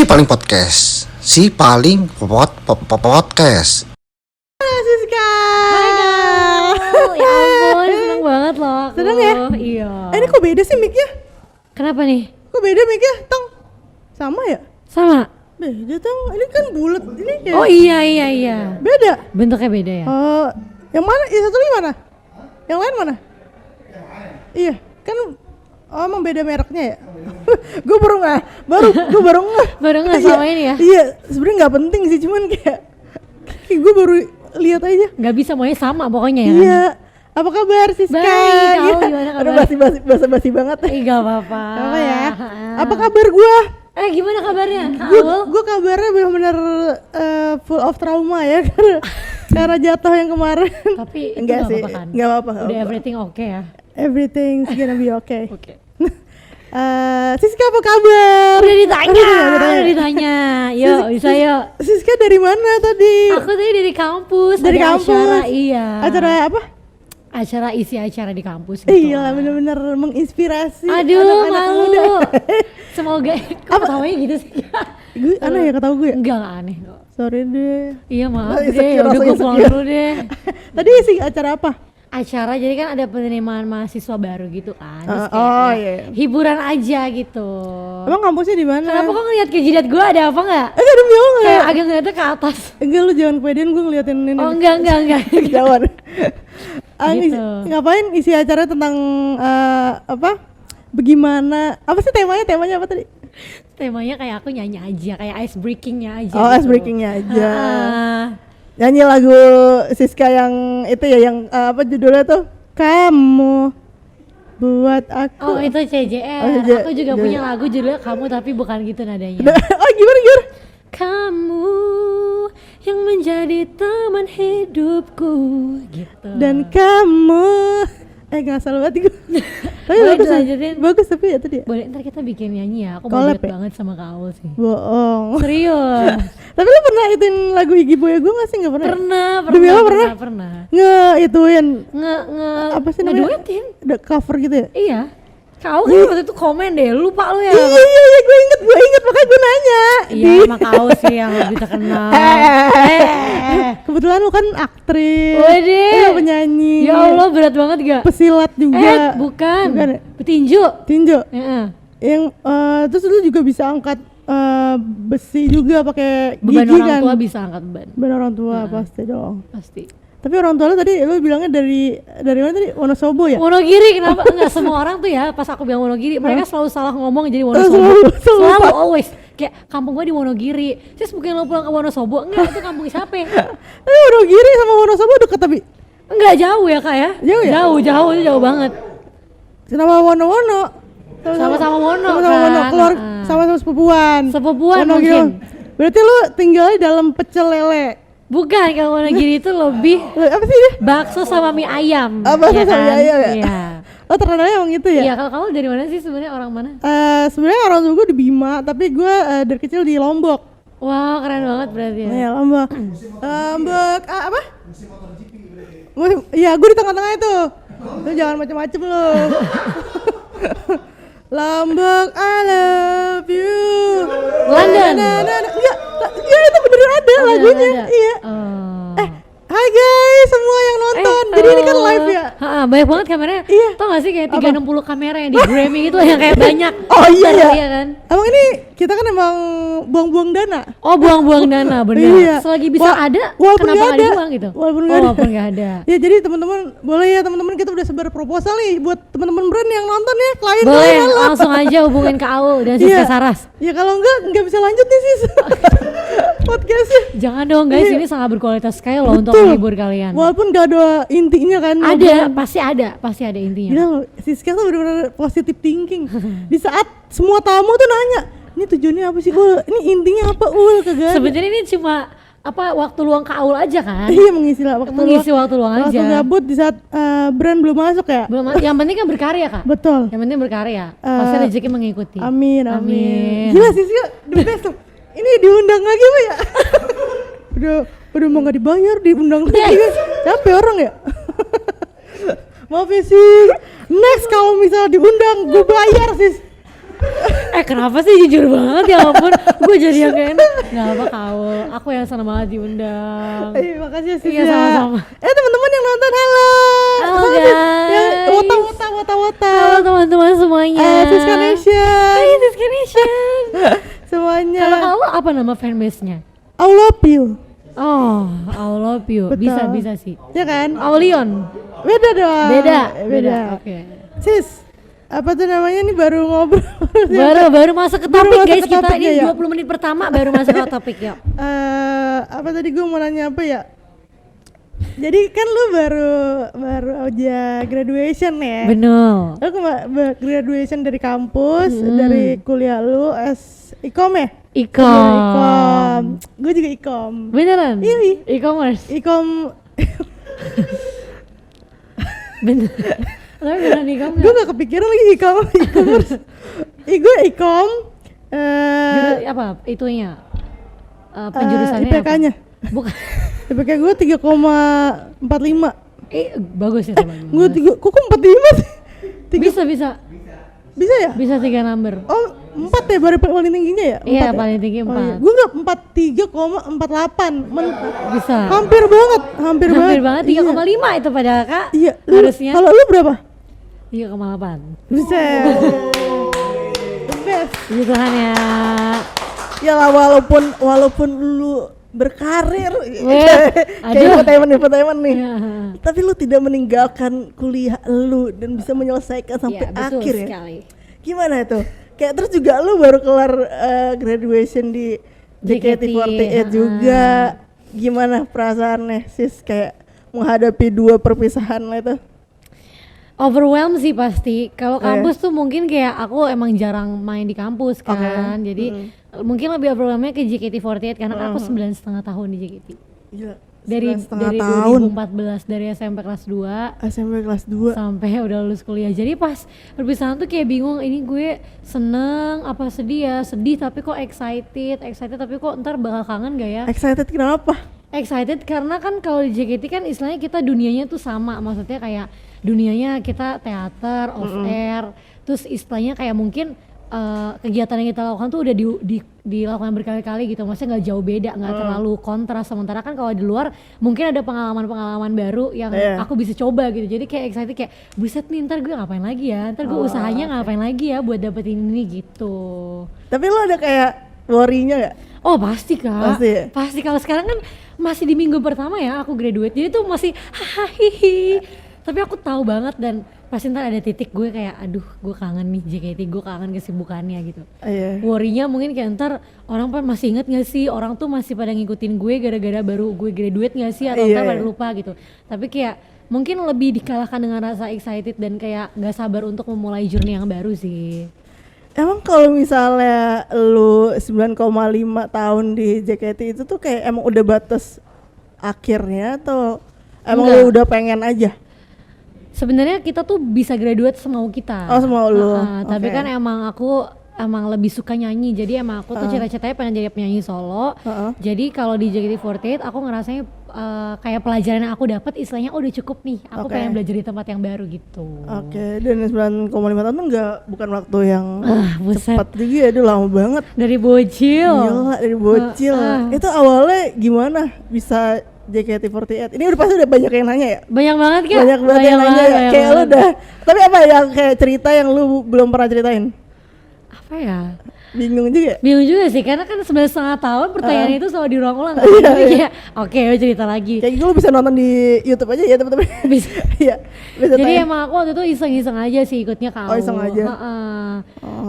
Si paling podcast. Si paling podcast. Siska. Hai Kak. Ya ampun, seneng banget loh aku. Seneng ya? Iya. Ini kok beda sih mic-nya? Kenapa nih? Kok beda mic-nya? Tong. Sama ya? Sama? Beda Tong. Ini kan bulat. Ini kayak Oh iya. beda. Bentuknya beda ya? Oh, yang mana? Yang satu lagi mana? Yang lain mana? Iya, kan emang beda mereknya ya? Gue baru nggak Baru nggak sama ini ya? Iya, sebenarnya nggak penting sih, cuman kayak gue baru lihat aja. Gak bisa maunya sama pokoknya ya? Iya. Apa kabar Siska? Baik, kau Iya. gimana kabar? Aduh basi banget. Ih gak apa-apa. Apa ya? Apa kabar gue? Gimana kabarnya? Gue kabarnya benar-benar full of trauma ya karena jatuh yang kemarin. Tapi itu enggak gak sih, apa-apa kan? nggak apa-apa. Udah everything oke ya? Everything's gonna be okay. Oke. Siska apa kabar? Udah ditanya. Yuk, Sis- bisa yuk. Siska dari mana tadi? Aku tadi dari kampus. Dari ada kampus. Acara, iya. Acara apa? Isi acara di kampus gitu. Iya, benar-benar menginspirasi. Aduh, anak-anak malu. muda. Semoga kok tawanya gitu sih. Gue aneh ya ketawa gue ya? Enggak aneh kok. Sorry deh. Iya maaf Oh, deh, insecure, udah gue langsung pulang insecure. dulu deh. Tadi sih acara apa? Acara jadi kan ada penerimaan mahasiswa baru gitu kan. Terus kayak oh, ya, iya. hiburan aja gitu. Emang kampusnya di mana? Kenapa kok ngeliat ke jidat gue ada apa nggak? Enggak demi Allah. Kayak agak ngeliatnya ke atas. Enggak, lu jangan kepedean, gue ngeliatin ini. Oh enggak. Kejauhan. Gitu. Ngapain isi acara tentang apa? Bagaimana? Apa sih temanya? Temanya apa tadi? Temanya kayak aku nyanyi aja, kayak ice breakingnya aja. Oh, gitu. ice breakingnya aja. Ah. Nyanyi lagu Siska yang itu ya, yang apa judulnya tuh? Kamu buat aku. Oh itu CJR. Oh, Aku juga punya lagu judulnya Kamu tapi bukan gitu nadanya. Oh gimana? Kamu yang menjadi teman hidupku gitu. Dan kamu nggak salah banget gue. Tapi Boleh bagus, dilanjutin? bagus tapi ya tadi ya. Boleh ntar kita bikin nyanyi ya. Aku mau Collab duet ya? banget sama Kak sih. Bohong. Serius. Tapi lu pernah ituin lagu Iggy Boy gue nggak sih? Nggak pernah. pernah. Demi apa pernah? Pernah. Ituin Nge apa sih namanya? ngeduetin. The cover gitu ya? Iya. Kau kan waktu itu komen deh, lupa lu ya. Iya, gue inget makanya gue nanya. Iya, emang kau sih yang lebih terkenal. Kebetulan lu kan aktris. Waduh. Lu penyanyi. Ya Allah, berat banget gak? Pesilat juga. Bukan ya? Petinju. Tinju. Heeh. Yang terus lu juga bisa angkat besi juga pakai Beban gigi orang kan? tua bisa angkat beban. Beban orang tua pasti dong. Pasti. Tapi orang tua lu tadi lu bilangnya dari mana tadi? Wonosobo ya? Wonogiri, kenapa? Enggak semua orang tuh ya, pas aku bilang Wonogiri, mereka selalu salah ngomong jadi Wonosobo. Selalu always. Kayak kampung gua di Wonogiri. Terus bukan lo pulang ke Wonosobo? Enggak, itu kampung siapa? Tapi Wonogiri sama Wonosobo dekat tapi Enggak jauh ya, Kak ya? Jauh ya? Jauh banget. kenapa Wono-Wono? Sama-sama Wono Sama-sama kan. Wono, keluar sama-sama sepupuan. Sepupuan Wonogiri. mungkin. Berarti lu tinggalnya dalam pecel lele. Bukan, kalau Wonogiri itu lebih Apa sih dia? bakso sama mie ayam. Bakso ya sama mie kan? ayam ya? Iya. Oh terkenalnya emang gitu ya? Iya, kalau kamu dari mana sih sebenarnya, orang mana? Sebenarnya orang tua gue di Bima, tapi gue dari kecil di Lombok. Wow, keren banget berarti ya. Iya Lombok. Lombok apa? Iya gue di tengah-tengah itu. Lu jangan macem-macem lu. Lombok I love you. London. Iya itu beneran ada lagunya. Ada. Iya. Oh. Hai guys semua yang nonton. Jadi ini kan live ya. Banyak banget kameranya. Iya. Tau gak sih kayak 360 kamera yang di Grammy itu yang kayak banyak. Oh iya ya. Iya kan? Emang ini kita kan emang buang-buang dana. Oh, buang-buang dana, bener. Iya. Selagi bisa ada, walaupun kenapa nggak nggak ada. dibuang gitu? Walaupun nggak Oh, ada. walaupun nggak ada. Ya jadi teman-teman boleh ya teman-teman, kita udah sebar proposal nih buat teman-teman brand yang nonton ya, klien Boleh, kalian lah. langsung aja hubungin ke AU dan Iya. Siska Saras. Ya kalau enggak bisa lanjut nih sis podcastnya. Jangan dong guys, Iya. ini sangat berkualitas sekali loh untuk Betul. menghibur kalian. Walaupun gak ada intinya kan. Ada, pasti ada intinya. Gila loh, Siska tuh bener-bener positive thinking. Di saat semua tamu tuh nanya, ini tujuannya apa sih Ul? Ini intinya apa Ul? Kagak ada. Sebenarnya ini cuma apa waktu luang ke AUL aja kan? Iya mengisi waktu luang aja. Waktu gabut di saat brand belum masuk ya. Belum, yang penting kan berkarya Kak. Betul. Yang penting berkarya. Pasti rezeki mengikuti. Amin. Amin. Gila Siska, the best tuh. Ini diundang lagi apa ya? udah mau nggak dibayar, diundang lagi. Capek orang ya. Maaf ya sih. Next kalau misal diundang, gue bayar sis. Kenapa sih jujur banget ya ampun. Gue jadi yang kayak nggak apa Kaul. Aku yang senang banget diundang. Makasih ya Sis. Iya sama-sama. Teman-teman yang nonton, halo. Halo guys. Yang wota. Halo teman-teman semuanya. Siska Nation. Hai Siska Nation. Semuanya. Kalau Kaul apa nama fanbase-nya? I love you. Oh, I love you. Betul. Bisa sih. Ya kan? Aulion. Beda dong. Beda. Oke. Sis, apa tuh namanya nih baru ngobrol. Baru masuk ke Baru topik masuk guys, ke kita topik, ini ya. 20 menit pertama baru masuk ke topik yuk. Apa tadi gue mau nanya apa ya? Jadi kan lu baru aja graduation ya. Bener. Lu graduation dari kampus, dari kuliah lu Ikom ya? Ikom. Gue juga Ikom. Beneran? Iya. E-commerce. Ikom. Bener. Tapi beneran Ikom Gue gak kepikiran lagi e-commerce. Gue Ikom. Apa itunya? Penjurusannya IPK-nya. apa? Bukan. IPK gue 3,45. Bagus ya teman. Gue kok 45 sih? Bisa ya? Bisa 3 number. Oh, 4 ya baru paling tingginya ya? Iya, 4 paling tinggi 4. Oh, iya. Gue enggak 43,48. Bisa. Hampir banget. 3,5 itu padahal Kak. Iya. Harusnya. Kalau lu berapa? 3,8. Bisa. The best. Puji Tuhan ya. Ya lah, walaupun lu berkarir aduh. kayak infotainment nih. Ya. Tapi lu tidak meninggalkan kuliah lu dan bisa menyelesaikan sampai Ya, betul akhir sekali. ya. Gimana itu? Kayak terus juga lu baru kelar graduation di JKT48 juga. Gimana perasaannya Sis kayak menghadapi 2 perpisahan lah itu? Overwhelm sih pasti. Kalau kampus tuh mungkin kayak aku emang jarang main di kampus kan. Jadi mungkin lebih overwhelmnya ke JKT48 karena aku 9,5 tahun di JKT. Gila. Dari tahun. 2014 dari SMP kelas 2 SMP kelas 2 sampai udah lulus kuliah. Jadi pas perpisahan tuh kayak bingung, ini gue seneng apa sedih ya? Sedih tapi kok excited tapi kok ntar bakal kangen gak ya? Excited kenapa? Excited karena kan kalau di JKT kan istilahnya kita dunianya tuh sama, maksudnya kayak dunianya kita teater, off air, terus istilahnya kayak mungkin kegiatan yang kita lakukan tuh udah dilakukan berkali-kali gitu, maksudnya nggak jauh beda, nggak terlalu kontras. Sementara kan kalau di luar mungkin ada pengalaman-pengalaman baru yang aku bisa coba gitu, jadi kayak excited kayak buset nih ntar gue ngapain lagi ya, ntar gue usahanya ngapain lagi ya buat dapetin ini gitu. Tapi lo ada kayak worry-nya gak? Oh pasti Kak, Pasti. pasti. Kalau sekarang kan masih di minggu pertama ya aku graduate, jadi tuh masih hahaha. Tapi aku tahu banget dan pasti ntar ada titik gue kayak aduh gue kangen nih JKT, gue kangen kesibukannya gitu. Worry-nya mungkin kayak ntar orang masih inget gak sih, orang tuh masih pada ngikutin gue gara-gara baru gue graduate gak sih, atau ntar pada lupa gitu. Tapi kayak mungkin lebih dikalahkan dengan rasa excited dan kayak gak sabar untuk memulai journey yang baru sih. Emang kalau misalnya lu 9,5 tahun di JKT itu tuh kayak emang udah batas akhirnya atau emang lu udah pengen aja? Sebenarnya kita tuh bisa graduate semau kita. Oh, semau lu. Tapi kan emang aku lebih suka nyanyi. Jadi emang aku tuh cita-citanya pengen jadi penyanyi solo. Jadi kalau di JKT48 aku ngerasanya kayak pelajaran yang aku dapat istilahnya udah cukup nih. Aku pengen belajar di tempat yang baru gitu. Dan 9,5 tahun tuh bukan waktu yang cepat juga ya, itu lama banget. Dari bocil. Gila, dari bocil. Itu awalnya gimana bisa JKT48? Ini pasti udah banyak yang nanya ya? Banyak banget kan? Banyak banget yang nanya ya? Kayak lu udah, tapi apa yang kayak cerita yang lu belum pernah ceritain? Apa ya? Bingung juga? Bingung juga sih, karena kan 9,5 tahun pertanyaan itu selalu diulang-ulang kan? Kayak oke, cerita lagi. Kayak lu bisa nonton di YouTube aja ya teman-teman. Bisa. Iya. Jadi emang aku waktu itu iseng-iseng aja sih ikutnya KAU. Oh, iseng aja?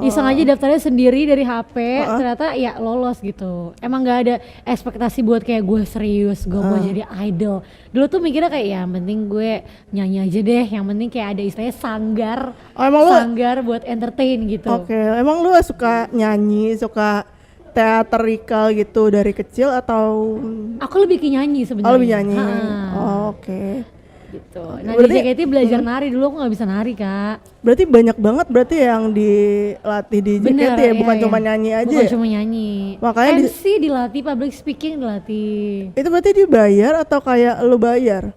Iseng aja daftarnya sendiri dari HP, ternyata ya lolos gitu. Emang gak ada ekspektasi buat kayak gue serius, gue mau jadi idol. Dulu tuh mikirnya kayak ya yang penting gue nyanyi aja deh, yang penting kayak ada istilahnya sanggar. Sanggar buat entertain gitu. Oke, emang lu suka nyanyi, suka teaterikal gitu dari kecil atau? Aku lebih ke nyanyi sebenarnya. Oh, lebih nyanyi. Oke. Gitu. Nah berarti, di JKT belajar nari dulu, aku nggak bisa nari Kak. Berarti banyak banget yang dilatih di JKT ya, bukan cuma nyanyi aja. Bukan cuma nyanyi. Makanya MC dilatih, public speaking dilatih. Itu berarti dibayar atau kayak lu bayar?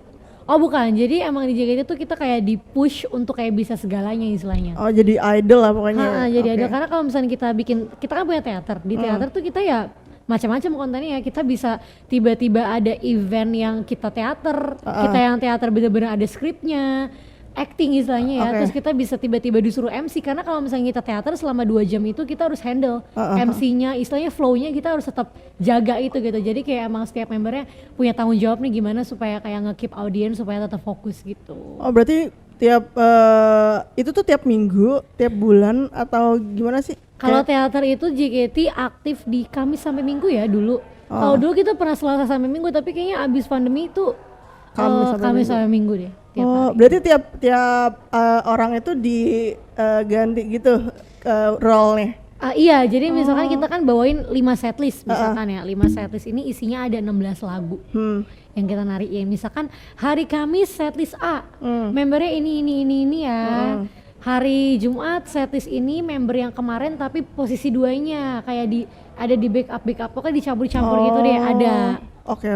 Oh bukan, jadi emang di JKT tuh kita kayak di push untuk kayak bisa segalanya istilahnya. Oh jadi idol lah pokoknya. Jadi Oke. idol, karena kalau misalnya kita kan punya teater, di teater tuh kita ya macam-macam kontennya ya. Kita bisa tiba-tiba ada event yang kita teater, kita yang teater bener-bener ada skripnya, acting istilahnya ya. Oke. Terus kita bisa tiba-tiba disuruh MC, karena kalau misalnya kita teater selama 2 jam itu kita harus handle MC-nya, istilahnya flow-nya kita harus tetap jaga itu gitu. Jadi kayak emang setiap membernya punya tanggung jawab nih gimana supaya kayak nge-keep audience supaya tetap fokus gitu. Oh berarti tiap itu tuh tiap minggu, tiap bulan atau gimana sih? Kalau teater itu JKT aktif di Kamis sampai Minggu ya dulu. Kalau dulu kita pernah Selasa sampai Minggu, tapi kayaknya abis pandemi itu Kamis sampai Minggu deh. Tiap hari. Berarti tiap orang itu diganti gitu role-nya. Iya, jadi misalkan kita kan bawain 5 setlist misalkan ya. 5 setlist ini isinya ada 16 lagu. Yang kita nariin. Misalkan hari Kamis setlist A, membernya ini ya. Hari Jumat setlist ini member yang kemarin tapi posisi 2-nya kayak ada di backup pokoknya dicampur gitu deh, ada. Oke.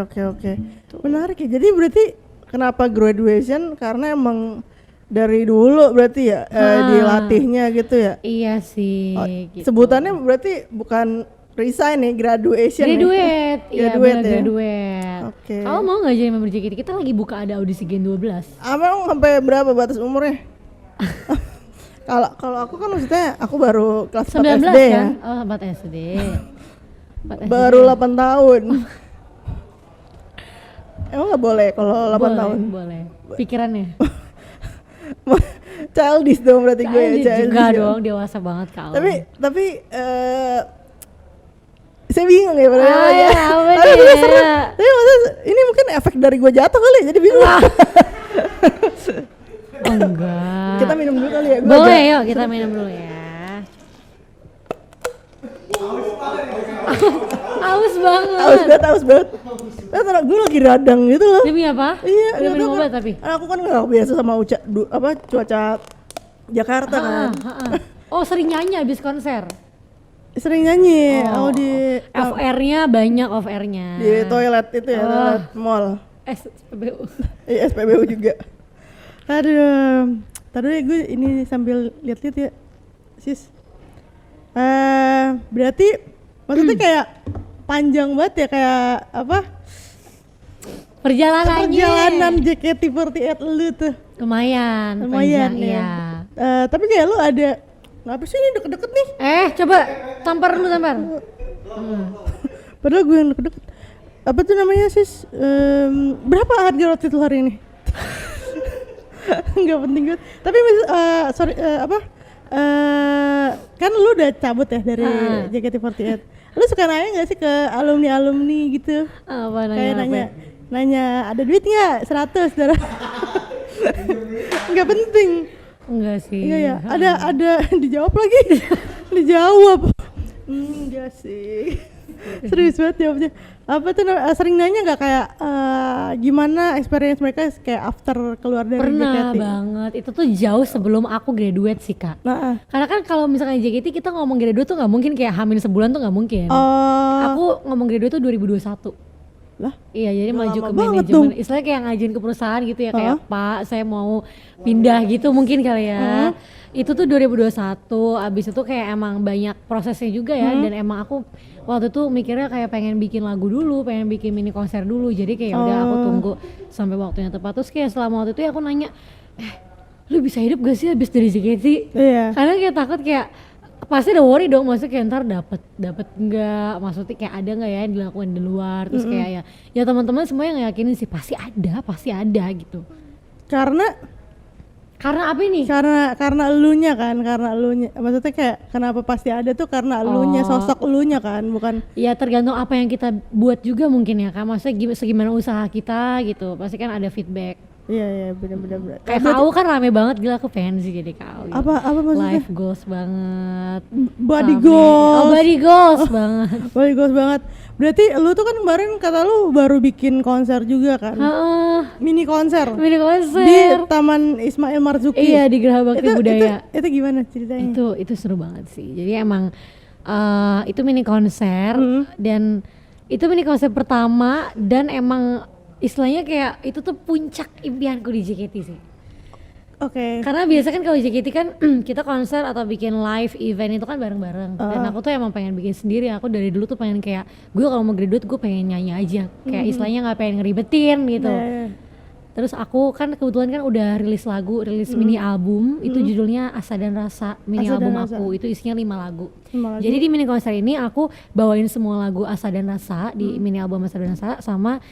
Menarik ya. Jadi berarti kenapa graduation? Karena emang dari dulu berarti ya dilatihnya gitu ya. Iya sih. Gitu. Sebutannya berarti bukan resign nih, graduation. Graduate, iya Graduate benar ya? graduate. Oke. Kamu mau nggak jadi member JKT? Kita lagi buka ada audisi Gen 12. Emang sampai berapa batas umurnya? Kalau aku kan maksudnya aku baru kelas 4 19 SD kan? ya. Oh 4 SD. 4 SD. Baru 8 tahun. Emang nggak boleh kalau 8 tahun? Boleh. Pikirannya. Childish dong berarti gue ya, childish Juga ya. dong, dewasa banget kau. Tapi saya bingung ya pada ya, apa tapi nih? seru. Tapi maksudnya ini mungkin efek dari gue jatuh kali, jadi bingung. Oh, enggak. Kita minum dulu kali ya. Boleh, yuk kita minum dulu ya. Aus banget. Aus banget. Nah, gue lagi radang gitu loh. Demi apa? Iya, Udah nggak minum tahu obat kan. tapi. Aku kan nggak biasa sama cuaca Jakarta kan. Oh sering nyanyi abis konser. Sering nyanyi. Aku di FR-nya banyak off-air-nya. di toilet itu ya, toilet mall. SPBU. Iya, SPBU juga. Aduh. Tadi gue ini sambil lihat-lihat ya, sis. Berarti maksudnya kayak panjang banget ya, kayak apa? Perjalanan JKT48 lu tuh. Lumayan Lumayan panjang, ya. iya. Tapi kayak lu ada, kenapa sih ini deket-deket nih? Coba tampar dulu tampar. Padahal gue yang deket-deket. Apa tuh namanya sis? Berapa harga roti tuh hari ini? Nggak penting banget. Tapi sorry, kan lu udah cabut ya dari JKT48. Lu suka nanya gak sih ke alumni gitu? Apa Kayak nanya? nanya ada duit nggak? 100 darah. Nggak penting. Enggak sih. Iya ya. Ada dijawab lagi. Dijawab. Enggak sih. Serius banget jawabnya. Apa tuh sering nanya nggak kayak gimana experience mereka kayak after keluar dari Pernah JKT? banget. Itu tuh jauh sebelum aku graduate sih kak. Nah, Karena kan kalau misalnya JKT kita ngomong graduate tuh nggak mungkin kayak hamil sebulan tuh nggak mungkin. Aku ngomong graduate tuh 2021. lah. Iya, jadi Udah maju lama ke banget manajemen. Istilahnya kayak ngajuin ke perusahaan gitu ya, kayak Pak, saya mau pindah gitu mungkin kali ya. Itu tuh 2021. Abis itu kayak emang banyak prosesnya juga ya, dan emang aku waktu itu mikirnya kayak pengen bikin lagu dulu, pengen bikin mini konser dulu. Jadi kayak udah aku tunggu sampai waktunya tepat. Terus kayak selama waktu itu ya aku nanya, lu bisa hidup gak sih abis dari JKT? Iya. Karena kayak takut kayak pasti ada worry dong, maksudnya kayak ntar dapat enggak, maksudnya kayak ada nggak ya yang dilakukan di luar. Terus kayak ya teman-teman semua yang yakinin sih pasti ada gitu. Karena apa ini? karena elunya kan, karena elunya. Maksudnya kayak kenapa pasti ada tuh karena elunya, sosok elunya kan, bukan. Ya tergantung apa yang kita buat juga mungkin ya kan, maksudnya segimana usaha kita gitu, pasti kan ada feedback. Iya benar. Kayak kau kan rame banget, gila aku pengen sih jadi kau gitu. Apa maksudnya? Life goals banget. Body Rame. goals. Oh body goals banget. Body goals banget. Berarti lu tuh kan kemarin kata lu baru bikin konser juga kan? Mini konser. Mini konser Di Taman Ismail Marzuki. Iya, di Geraha Bakti Budaya. Itu gimana ceritanya? Itu seru banget sih. Jadi emang itu mini konser dan itu mini konser pertama, dan emang istilahnya kayak itu tuh puncak impianku di JKT sih. Oke. Karena biasa kan kalau JKT kan kita konser atau bikin live event itu kan bareng-bareng. Dan aku tuh emang pengen bikin sendiri. Aku dari dulu tuh pengen kayak gue kalau mau graduate gue pengen nyanyi aja. Kayak istilahnya nggak pengen ngeribetin gitu. Terus aku kan kebetulan kan udah rilis mini album. Itu judulnya Asa dan Rasa. Mini Asa album dan Rasa. aku itu isinya 5 lagu. 5 lagu. Jadi di mini konser ini aku bawain semua lagu Asa dan Rasa di mini album Asa dan Rasa sama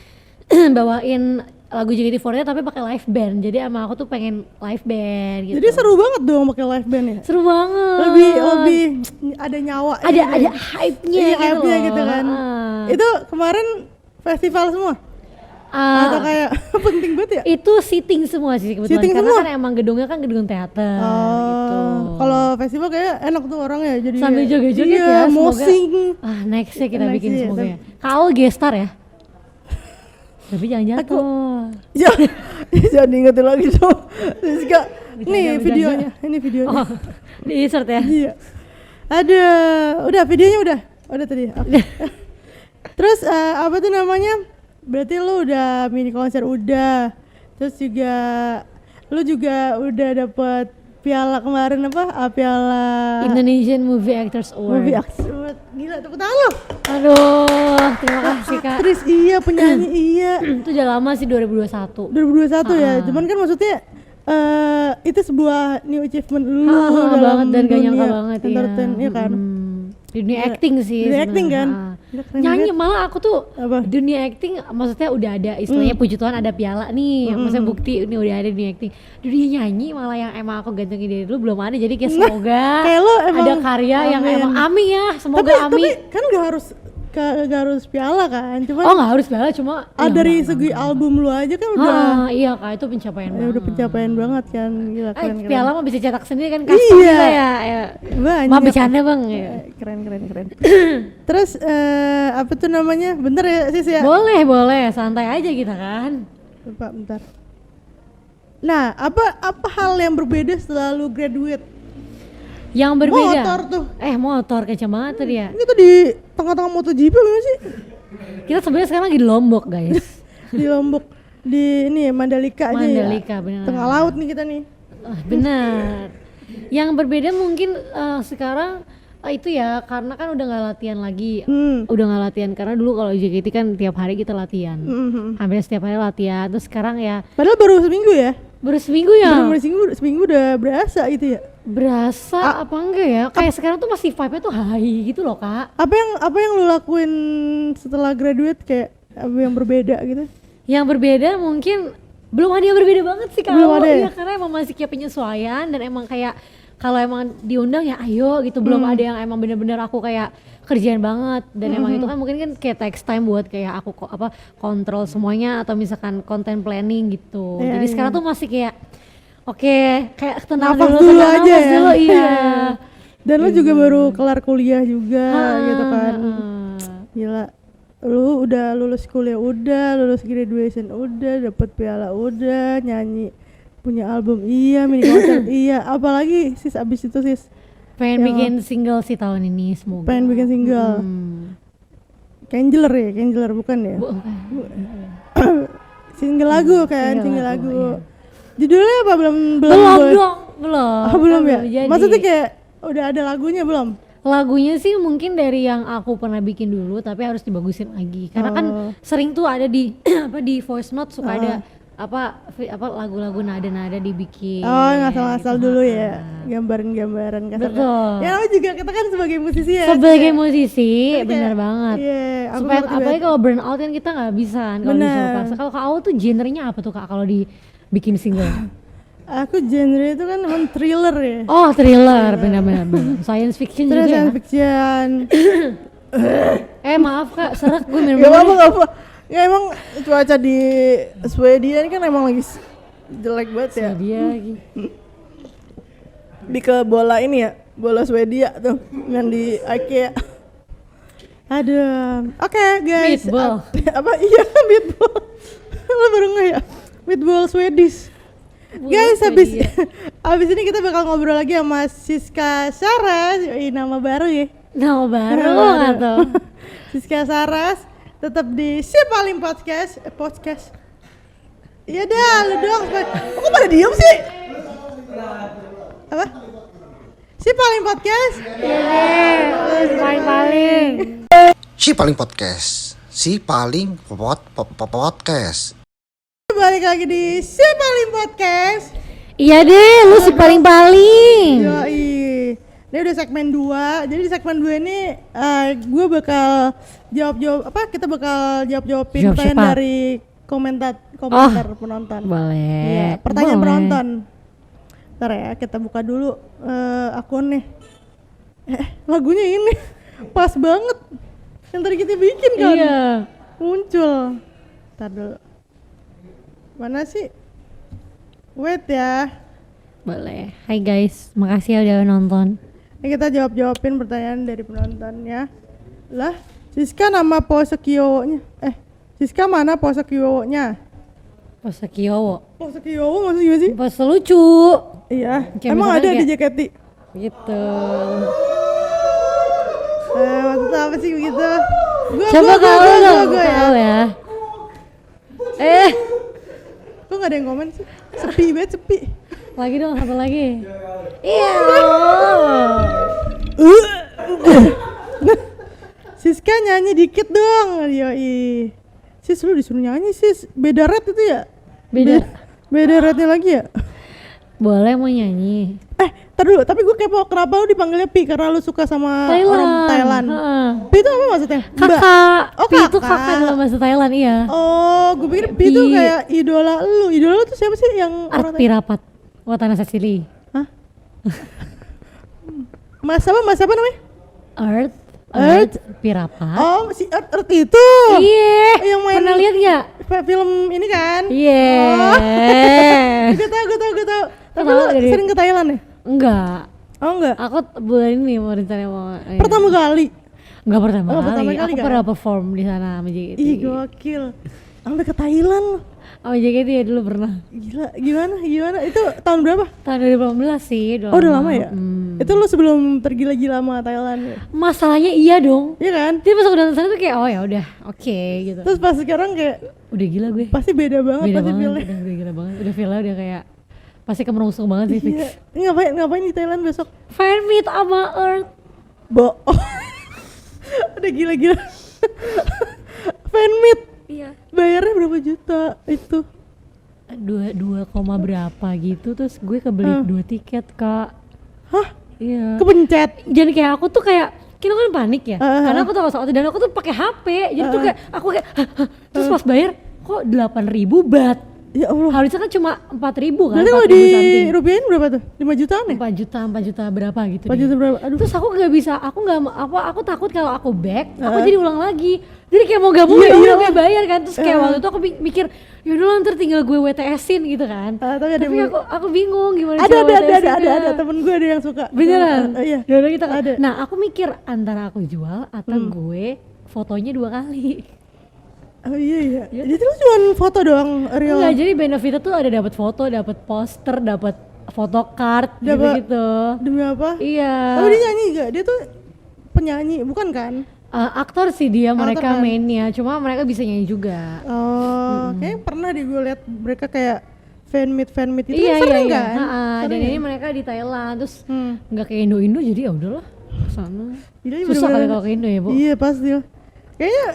bawain lagu JKT48 tapi pakai live band. Jadi emang aku tuh pengen live band gitu. Jadi seru banget dong pakai live band ya. Seru banget. Lebih ada nyawa. Ada hype-nya Iya, gitu hype-nya loh. gitu kan. Itu kemarin festival semua. Atau kayak penting banget ya? Itu seating semua sih kebetulan. Seating Karena semua? kan emang gedungnya kan gedung teater gitu. Kalau festival kayak enak tuh orangnya jadi Sambil joget-joget iya, ya, semoga. mosing. Nextnya kita Next bikin ya, semoga ya. Kau gestar ya? Tapi jangan jatuh. Ya, jangan diingetin lagi dong. Siska, nih Bercanda. videonya, ini videonya. Oh, di insert ya? Iya. Ada, udah videonya udah tadi. Oke. Terus apa tuh namanya? Berarti lu udah mini konser udah. Terus juga lu juga udah dapet piala kemarin apa? Piala Indonesian Movie Actors Award. Movie Award. Gila, tepuk tangan lo. Aduh, terima kasih Kak. Aktris iya, penyanyi iya. Itu udah lama sih 2021. 2021 ya. Cuman kan maksudnya itu sebuah new achievement lu dalam banget dan gak nyangka dunia banget entertain, ya. iya kan. Di dunia acting sih. Dunia acting kan. sebenarnya. Gila, keren Nyanyi banget. malah aku tuh Apa? dunia acting maksudnya udah ada istilahnya puji Tuhan ada piala nih. Maksudnya bukti ini udah ada dunia acting. Dunia nyanyi malah yang emang aku gantungin dari dulu belum ada. Jadi kayak semoga kayak lo emang ada karya yang amin. emang ami ya. Semoga tapi ami. kan gak harus piala kan. Cuman Oh nggak harus piala cuma dari segi album lu aja kan udah iya Kak itu pencapaian banget. udah pencapaian banget kan. Gila keren. Piala mah bisa cetak sendiri kan custom Iya. kita ya. Banyak. Maaf bercanda bang ya. Keren. Terus apa tuh namanya? Bentar ya Sis ya. Boleh, santai aja kita kan. Lupa bentar. Nah, apa hal yang berbeda setelah lu graduate? Yang berbeda. Motor tuh. Motor kencang banget tadi ya. Ini tuh di tengah-tengah MotoGP gimana sih? Kita sebenarnya sekarang lagi di Lombok guys. Di Lombok, di ini ya, Mandalika aja ya. Mandalika benar. Tengah laut nih kita nih. Benar. Yang berbeda mungkin sekarang itu ya karena kan udah nggak latihan lagi. Udah nggak latihan karena dulu kalau JKT kan tiap hari kita latihan. Hampir setiap hari latihan. Terus sekarang ya Padahal baru seminggu ya. baru seminggu ya. Baru seminggu udah berasa gitu ya. Berasa apa enggak ya? Kayak sekarang tuh masih vibe-nya tuh high gitu loh Kak. Apa yang lu lakuin setelah graduate kayak apa yang berbeda gitu? Yang berbeda mungkin belum ada yang berbeda banget sih Belum kalau ada ya? ya karena emang masih kayak penyesuaian dan emang kayak kalau emang diundang ya ayo gitu belum ada yang emang bener-bener aku kayak kerjaan banget dan emang itu kan mungkin kan kayak takes time buat kayak aku kontrol semuanya atau misalkan content planning gitu. Iya, Jadi iya. sekarang tuh masih kayak oke, kayak tenang Nafas dulu, dulu tenang aja nafas ya. dulu, iya. Dan lu juga baru kelar kuliah juga gitu kan. Heeh. Gila. Lu udah lulus kuliah udah, lulus graduation udah, dapet piala udah, nyanyi punya album iya, mini konser iya, apalagi Sis abis itu Sis Pengen Yang- bikin single sih tahun ini semoga. pengen bikin single. Kangler ya, Kangler bukan ya? Single lagu kan, Single single lagu, lagu. Judulnya apa belum Belum boleh- dong, belum. Oh, belum Kan ya? jadi. Maksudnya kayak udah ada lagunya belum? Lagunya sih mungkin dari yang aku pernah bikin dulu tapi harus dibagusin lagi. Karena kan sering tuh ada di apa di voice note suka ada apa lagu-lagu nada-nada dibikin. Oh, ngasal-ngasal gitu. dulu ya, gambaran-gambaran kasar. Betul. Ya namanya juga kita kan sebagai musisi ya. Sebagai musisi Kayak- bener banget. Iya, aku Supaya ngerti apalagi banget. kalau burn out kan kita nggak bisa kan kalau Bener. disuruh paksa. Kalau Kak Aul tuh genrenya apa tuh Kak kalau dibikin single? Aku genre itu kan emang thriller ya. Oh thriller benar-benar. Science fiction Terus juga ya. science fiction. Maaf Kak, serak gue minum Gak dulu apa-apa, nih. gak apa. Ya emang cuaca di Swedia ini kan emang lagi jelek banget ya. Dia lagi. Di ke bola ini ya, bola Swedia tuh yang di IKEA. Aduh, oke guys. Meatball. Apa iya meatball? Lo baru nggak ya? Meatball Swedish. Guys, habis ini kita bakal ngobrol lagi sama Siska Saras. Yoi, nama baru ya. Nama baru Nama nggak tuh? Siska Saras tetap di Si Paling Podcast. Iya dah, lu dong. Kok pada diem sih? Apa? Si paling podcast. Paling. Si paling podcast. Si paling podcast. Balik lagi di Si Paling Podcast. Iya deh, lu si paling. Yoi. Ini udah segmen 2. Jadi di segmen 2 ini gue bakal jawab-jawab kita bakal jawab-jawabin Jawab pertanyaan siapa? dari komentar penonton. Boleh. Iya, pertanyaan Boleh. penonton. Ntar ya, kita buka dulu akun nih. Lagunya ini pas banget. Yang tadi kita bikin kan. Iya. Muncul. Ntar dulu. Mana sih? Wait ya. Boleh. Hai guys, makasih ya udah nonton. Ini kita jawab-jawabin pertanyaan dari penonton ya. Lah, Siska nama pose Kyowo-nya. Siska mana pose Kyowo-nya? Pose Kyowo. Pose Kyowo maksudnya gimana sih? Pose lucu. Iya. Kayak Emang misalkan ada di kayak- JKT? Gitu. Maksudnya apa sih begitu? Coba kalau dong gue ya. tahu ya. Kok gak ada yang komen sih? Sepi banget, sepi. Lagi dong, satu lagi. Iya. Siska nyanyi dikit dong. Yoi. Sis, lu disuruh nyanyi sis. Beda red itu ya? Beda rednya lagi ya? Boleh mau nyanyi. Tar dulu, tapi gue kepo kenapa lu dipanggilnya Pi? Karena lu suka sama orang Thailand. Heeh. Pi itu apa maksudnya? Mbak? Kakak. Oh, Pi itu kakak. kakak dalam bahasa Thailand, iya. Oh, gue pikir Pi itu Pi. kayak idola lu. Idola lu tuh siapa sih yang Art orang Pirapat. Watana Cecily. Hah? Mas apa namanya? Art Pirapat. Oh, si Earth itu. Iya. Yang main Pernah lihat nggak? film ini kan? Iya. Gue tau. Tapi Tahu lu dari- sering ke Thailand ya? Enggak. Oh enggak? Aku bulan ini mau rencana mau. Pertama kali? Enggak pertama Oh, kali. pertama kali Aku kan? pernah perform di sana sama JKT. Ih gokil. Sampai ke Thailand lu. Sama JKT ya dulu pernah. Gila, gimana? Itu tahun berapa? Tahun 2018 sih. Oh udah lama ya? Hmm. Itu lu sebelum tergila-gila sama Thailand ya? Masalahnya iya dong. Iya kan? Jadi pas aku datang sana tuh kayak oh ya udah, oke gitu. Terus pas sekarang kayak Udah gila gue. pasti beda banget Beda pasti banget, feel-nya. udah gila banget. Udah feel-nya udah kayak pasti kemerungsung banget sih fix. Iya. Ini ngapain di Thailand besok? Fan meet sama Earth. Udah gila-gila. Fan meet. Iya. Bayarnya berapa juta itu? Dua koma berapa gitu, terus gue kebelit 2 tiket kak. Hah? Iya. Kepencet. Jadi kayak aku tuh kayak kita kan panik ya, karena aku tahu soal itu dan aku tuh pakai HP, jadi tuh kayak aku kayak "Hah?" Terus pas bayar kok 8.000 baht. Ya Allah. Harusnya kan cuma 4.000 kan. Berarti kalau 4.000 di something. rupiahin berapa tuh? 5 jutaan ya? 4 juta berapa gitu 4 deh. juta berapa? Aduh. Terus aku nggak bisa, aku takut kalau aku back, aku jadi ulang lagi. Jadi kayak mau gak mau Iya, ya iya. udah gue bayar kan. Terus kayak waktu itu aku mikir, yaudah lah ntar tinggal gue WTS-in gitu kan. Tapi ada Tapi aku bingung gimana ada cara WTS-in-nya. ada temen gue ada yang suka. Beneran? Iya. Yaudah kita Ada. Nah aku mikir antara aku jual atau gue fotonya 2 kali. Oh iya. Jadi lu cuma foto doang real. Enggak, jadi benefitnya tuh ada dapat foto, dapat poster, dapat photocard Dapat- gitu-gitu. Demi apa? Iya. Oh dia nyanyi gak? Dia tuh penyanyi bukan kan? Aktor sih dia, mereka kan? mainnya, cuma mereka bisa nyanyi juga. Oh, kayaknya pernah deh gue liat mereka kayak fan meet itu Iya kan sering iya. kan? Dan Sering ini ya? mereka di Thailand, terus Hmm. nggak kayak Indo jadi ya udahlah sana. Gila, ini Susah kali bener-bener- kalau ke Indo ya bu. Iya pasti lah. Kayaknya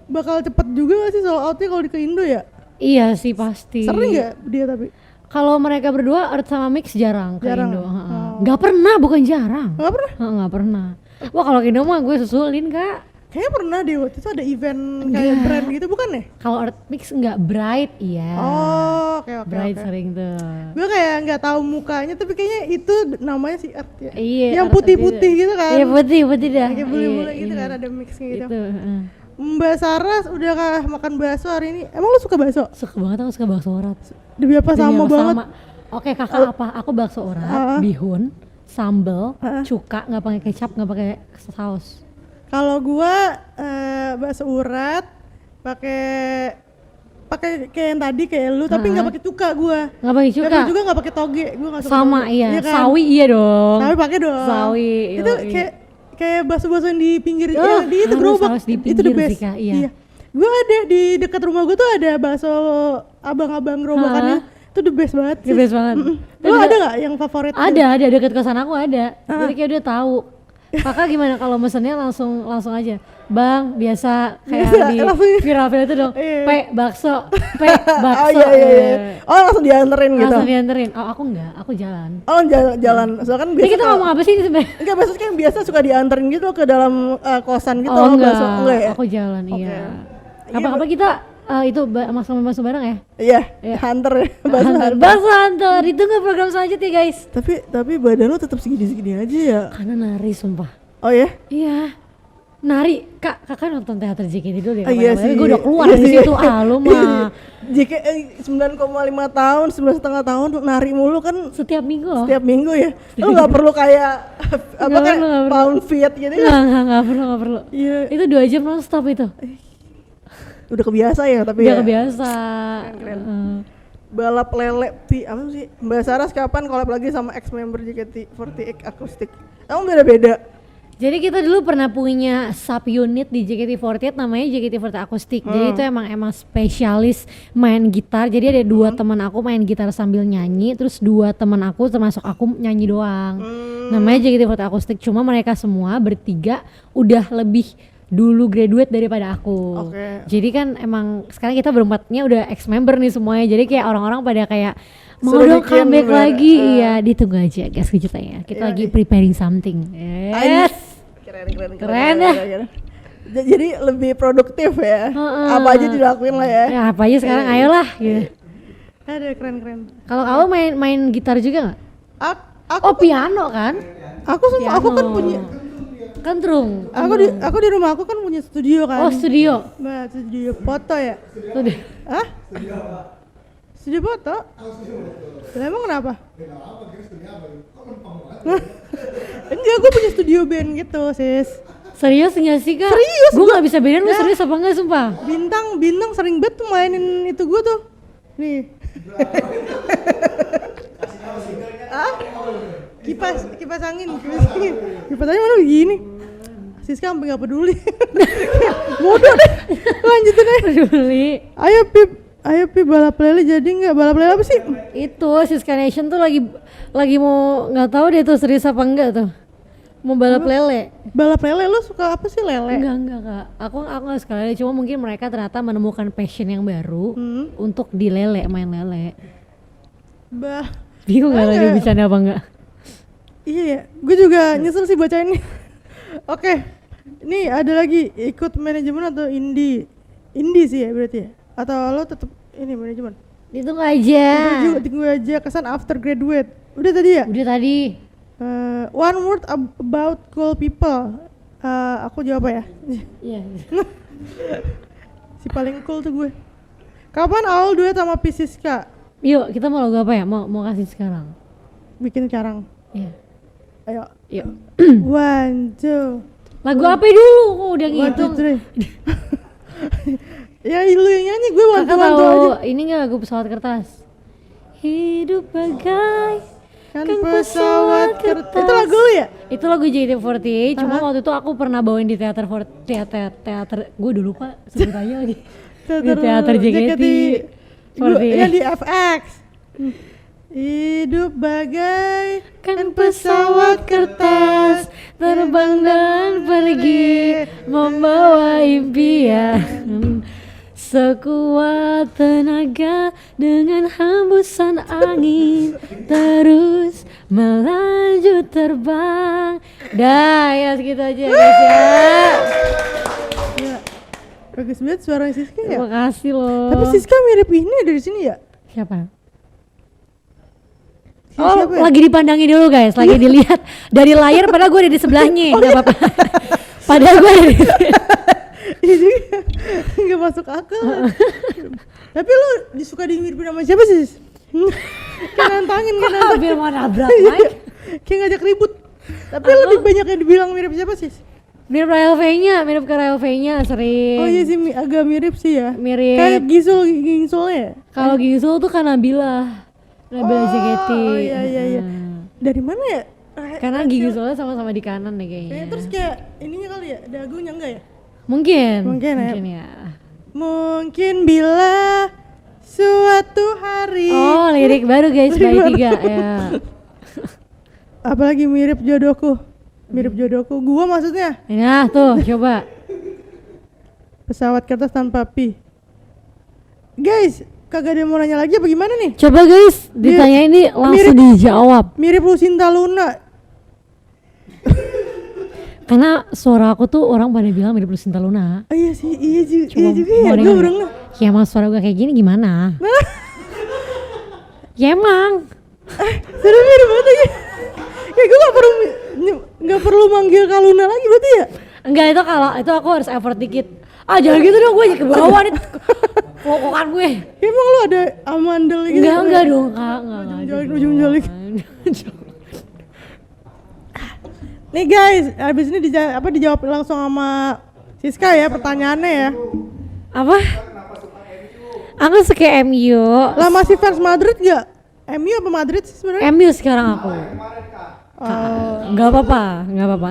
bakal cepet juga gak sih sold outnya kalau ke Indo ya? Iya sih pasti. Sering gak dia tapi? Kalau mereka berdua Earth sama Mix jarang ke Jarang. Indo. Oh. Nggak pernah, bukan jarang. Gak pernah? Nggak pernah. Wah kalau ke Indo mah gue susulin kak. Kayaknya pernah deh waktu itu ada event kayak brand gitu bukan ya? Kalau Earth Mix nggak Bright, iya. Oh oke. Bright sering tuh. Gue kayak nggak tahu mukanya tapi kayaknya itu namanya si Art ya. Iya. Yang Earth putih-putih itu. gitu kan? Iya putih dah. Kayak bule-bule Iya, gitu iya. kan ada mixnya gitu. Itu. Mbak Saras udah kah makan bakso hari ini? Emang lu suka bakso? Suka banget, aku suka bakso urat. Demi apa Demi sama apa banget? sama. Oke kakak apa? Aku bakso urat, bihun, sambel, cuka, nggak pakai kecap, nggak pakai saus. Kalau gua bakso urat pakai kayak yang tadi kayak lu tapi nggak pakai cuka gua. Nggak pakai Nggak cuka. pakai juga nggak pakai toge. Gua nggak suka Sama toge. iya. kan? Sawi iya dong. Sawi pakai dong. Sawi. Itu yoi. kayak bakso-bakso yang di pinggir Oh, di itu harus gerobak. di Itu the pinggir best. sih, Kak, iya. Gue ada di dekat rumah gue tuh ada bakso abang-abang gerobakannya. Itu the best banget sih. The best banget. Lu ada gak yang favorit? Ada deket kosan aku ada. Jadi kayak udah tahu. Kakak gimana kalau mesennya langsung aja. Bang, biasa kayak di viral itu dong. Bakso. Oh iya. Oh langsung dianterin gitu. Langsung dianterin. Oh aku enggak, aku jalan. Oh jalan. Soalnya kan biasa. Kita ngomong apa sih sebenarnya? Enggak, maksudnya kan biasa suka dianterin gitu ke dalam kosan gitu. Oh enggak, bakso. Enggak ya? aku jalan iya. Apa-apa kita itu masuk bareng ya? Iya. Hunter ya. Bakso Hunter. Itu nggak program selanjutnya guys. Tapi badan lu tetap segini-segini aja ya. Karena nari sumpah. Oh ya? Iya. Nari, kakak nonton teater JKT dulu deh. Iya sih. Gue udah keluar dari situ. Lu mah. JKT 9,5 tahun, 9,5 tahun nari mulu kan Setiap minggu loh. setiap minggu ya. Lu nggak perlu kayak apa kan pound fit gitu ya? Nggak perlu. Iya. Itu 2 jam non-stop itu. Udah kebiasa ya tapi Udah ya. kebiasa. Keren. Balap lele apa sih? Mbak Saras kapan collab lagi sama ex member JKT48 akustik? Emang beda-beda? Jadi kita dulu pernah punya sub unit di JKT48 namanya JKT48 Akustik. Jadi itu emang spesialis main gitar. Jadi ada 2 teman aku main gitar sambil nyanyi, terus 2 teman aku termasuk aku nyanyi doang. Namanya JKT48 Akustik. Cuma mereka semua bertiga udah lebih dulu graduate daripada aku. Jadi kan emang sekarang kita berempatnya udah ex member nih semuanya. Jadi kayak orang-orang pada kayak mau dong comeback lagi. Iya, ditunggu aja guys kejutannya. Kita lagi preparing something. Yes. Keren ya. Jadi lebih produktif ya. Apa aja dilakuin lah ya. Ya apa aja sekarang ayolah gitu. Ada keren. Kalau kamu main gitar juga nggak? Aku Piano kan? Aku kan punya kan drum. Aku di rumah aku kan punya studio kan. Oh studio. Studio foto ya. Studio. Hah? Studio foto? Lah emang kenapa? Enggak, gue punya studio band gitu, sis. Serius nggak sih kak? Serius. Gue nggak bisa bedain lu serius apa enggak sumpah. Bintang sering banget tuh mainin itu gue tuh. Nih. Kipas angin. Kipas angin mana begini? Siska sampai nggak peduli. Bodoh deh. Lanjutin aja. Peduli. Ayo Pip balap lele jadi nggak? Balap lele apa sih? Itu Siska Nation tuh lagi mau nggak tahu dia tuh serius apa enggak tuh. Mau balap lele. Balap lele lu suka apa sih lele? Enggak kak. Aku nggak suka lele. Cuma mungkin mereka ternyata menemukan passion yang baru untuk di lele, main lele. Bingung nggak lagi bercanda apa enggak? Iya ya. Gue juga nyesel sih baca ini. Oke. Nih ada lagi ikut manajemen atau indie? Indie sih ya berarti ya? Atau lo tetap ini manajemen? Itu aja. Tunggu aja kesan after graduate. Udah tadi ya? Udah tadi. One word about cool people. Aku jawab apa ya? Iya. Si paling cool tuh gue. Kapan awal duet sama Pisiska? Yuk kita mau lagu apa ya? Mau kasih sekarang. Bikin sekarang. Iya. Ayo. Yuk. 1, 2. Lagu apa dulu? Kok udah ngitung. 1, 2, 3. Ya lu yang nyanyi, gue Kakak wantu tahu aja. ini nggak lagu pesawat kertas? Hidup bagai Kan pesawat kertas. Itu lagu lu ya? Itu lagu JKT48. Cuma waktu itu aku pernah bawain di teater gue udah lupa sebutannya lagi. Di teater JKT. Yang di FX. Hidup bagai kan pesawat kertas, terbang dan pergi membawa impian. Sekuat tenaga dengan hembusan angin, terus melaju terbang. Dah ya segitu aja guys ya. Bagus banget suara Siska ya. Terima kasih loh. Tapi Siska mirip ini dari sini ya? Siapa? Siapa ya? Lagi dipandangin dulu guys, lagi dilihat dari layar padahal gue ada di sebelahnya, nggak apa-apa. Padahal gue ada di Iya juga, nggak masuk akal. Tapi lu disuka dimiripin sama siapa sih? Kayak nantangin kan? Hampir mau nabrak Mike. Kayak ngajak ribut. Tapi lebih banyak yang dibilang mirip siapa sih? Mirip Rahel V-nya, mirip ke Rahel V-nya sering. Oh iya sih, agak mirip sih ya. Mirip. Kayak Gingsulnya. Kalau Gingsul tuh kan Nabila JKT. Oh iya. Dari mana ya? Karena gigi soalnya sama-sama di kanan deh kayaknya. Terus kayak ininya kali ya, dagunya enggak ya? Mungkin ya. ya. Mungkin bila suatu hari. Oh, lirik baru guys, by 3 ya. Apalagi mirip jodohku. Mirip jodohku. Gua maksudnya. Nah, tuh coba. Pesawat kertas tanpa pi. Guys, kagak ada yang mau nanya lagi apa gimana nih? Coba guys, ditanya ini langsung dijawab. Mirip Lucinta Luna. Karena suara aku tuh orang pada bilang mirip Lucinta Luna. Oh, iya sih, iya Coba juga ya. mau Gue denger baru nggak? Ya emang suara gue kayak gini gimana? Ya emang. Sudah mirip banget lagi. Ya gue gak perlu manggil Kak Luna lagi berarti ya? Enggak, itu kalau itu aku harus effort dikit. Ah jangan gitu dong, gue ke bawah nih. Kokokan gue. Emang lu ada amandel gitu? Enggak dong kak, enggak. Ujung jalik. Nih guys, abis ini dijawab langsung sama Siska ya pertanyaannya ya. Apa? Aku suka MU. Lah masih fans Madrid gak? MU apa Madrid sih sebenarnya? MU sekarang aku. Nggak apa-apa.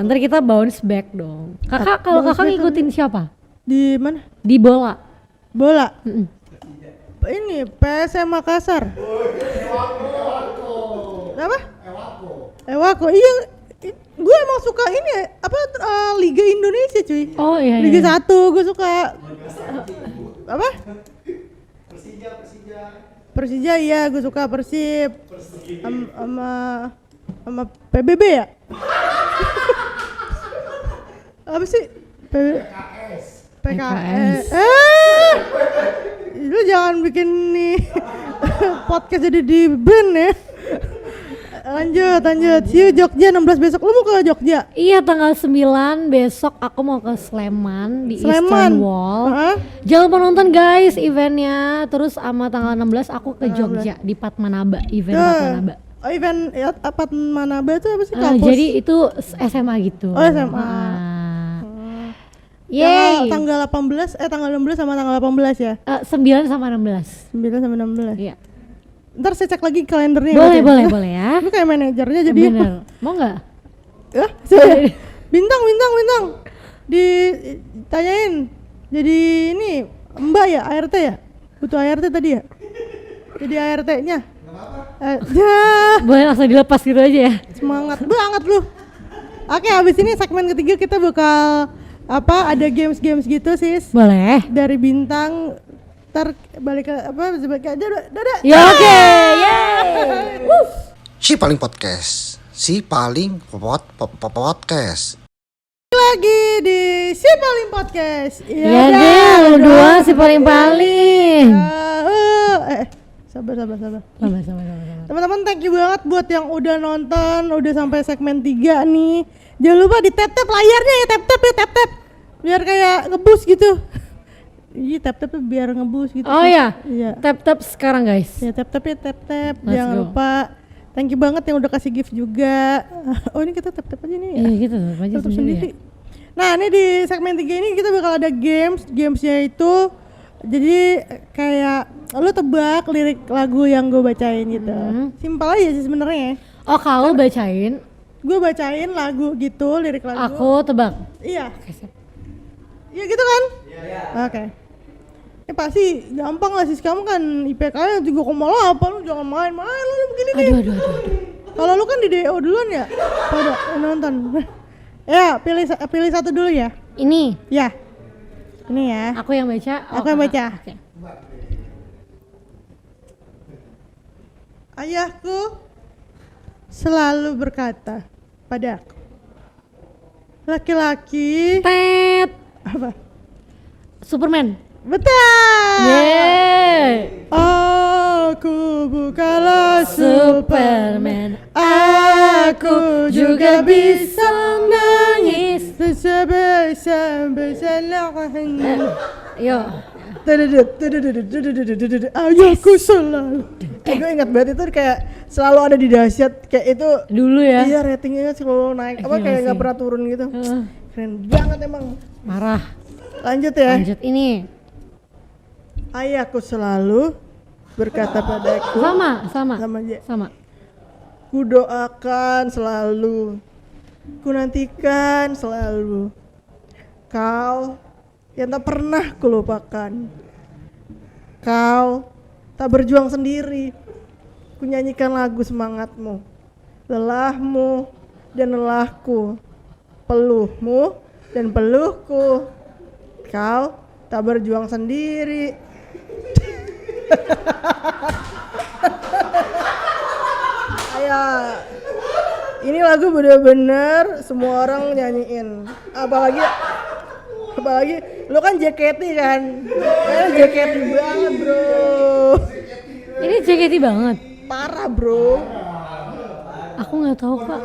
Ntar kita bounce back dong. Kakak, kalau kakak ngikutin siapa? Di mana? Di bola. Bola. Ini PSM Makassar. Apa? Ewako. Iya. Gue emang suka ini Liga Indonesia cuy. Oh iya. Liga 1 gue suka. Apa? Persija iya gue suka Persib. Sama PBB ya? Apa sih? PKS. Lu jangan bikin nih podcast jadi di band ya. Lanjut. See you Jogja 16 besok. Lu mau ke Jogja? Iya, tanggal 9 besok aku mau ke Sleman di Eastern Wall. Jangan lupa nonton guys eventnya. Terus sama tanggal 16 aku ke Jogja di Patmanaba, event Patmanaba. Oh, event Patmanaba itu apa sih? Kampus? Jadi itu SMA gitu. Oh, SMA. Yeay. Tanggal 16 sama tanggal 18 ya? 9 sama 16. 9 sama 16. Iya. Ntar saya cek lagi kalendernya. Boleh ya. Lu kayak manajernya jadi. Bener. Mau nggak? Ya, saya bintang. Ditanyain. Jadi ini Mbak ya, ART ya? Butuh ART tadi ya? Jadi ART-nya. Boleh langsung dilepas gitu aja ya. Semangat banget lu. Oke, habis ini segmen ketiga kita bakal ada games gitu sis. Boleh. Dari bintang ntar balik ke dadah. Ya oke. Yeay. Si paling podcast. Si paling podcast. Lagi di Si Paling Podcast. Iya deh, lu dua si paling. Sabar. Sama. Teman-teman thank you banget buat yang udah nonton, udah sampai segmen 3 nih. Jangan lupa di tap layarnya ya, tap. Biar kayak ngebus gitu. Iya, tap biar ngebus gitu. Oh iya. Iya. Tap sekarang guys. Ya tap. Let's Jangan go. lupa. Thank you banget yang udah kasih gift juga. Oh, ini kita tap aja nih ya. Iya gitu aja Tutup sendiri. Ya. Nah, ini di segmen 3 ini kita bakal ada gamesnya itu jadi kayak lu tebak lirik lagu yang gue bacain gitu. Simpel aja sih sebenarnya. Oh, kalau bacain, Gue bacain lagu gitu, lirik lagu. aku tebak. Iya. Oke, siap. Iya gitu kan? Iya. Oke. Pasti gampang lah sih, kamu kan IPK-nya 3,8, lu jangan main-main lu begini nih. Aduh. Kalau lu kan di DO duluan ya? Pada nonton. Ya, pilih satu dulu ya. Ini Ya. Ini ya. aku yang baca. Aku yang baca. Oke. Ayahku selalu berkata padaku, laki-laki Tet. apa? Superman. Betul. Yeay. Aku bukanlah Superman. Aku juga bisa nangis. Yuk. Ayahku selalu. Gue ingat banget itu kayak selalu ada di dahsyat kayak itu. Dulu ya. Iya, ratingnya selalu naik. Apa Iya kayak sih. nggak pernah turun gitu. Keren banget emang. Marah. Lanjut ya. Lanjut ini. Ayahku selalu berkata padaku. Sama aja. sama. Ku doakan selalu. Ku nantikan selalu. Kau yang tak pernah kulupakan. Kau tak berjuang sendiri. Ku nyanyikan lagu semangatmu, lelahmu dan lelahku, peluhmu dan peluhku. Kau tak berjuang sendiri. Ayo, ini lagu bener-bener semua orang nyanyiin. Apalagi lo kan JKT kan, JKT banget bro. Ini JKT banget. Parah bro. Aku nggak tahu kak.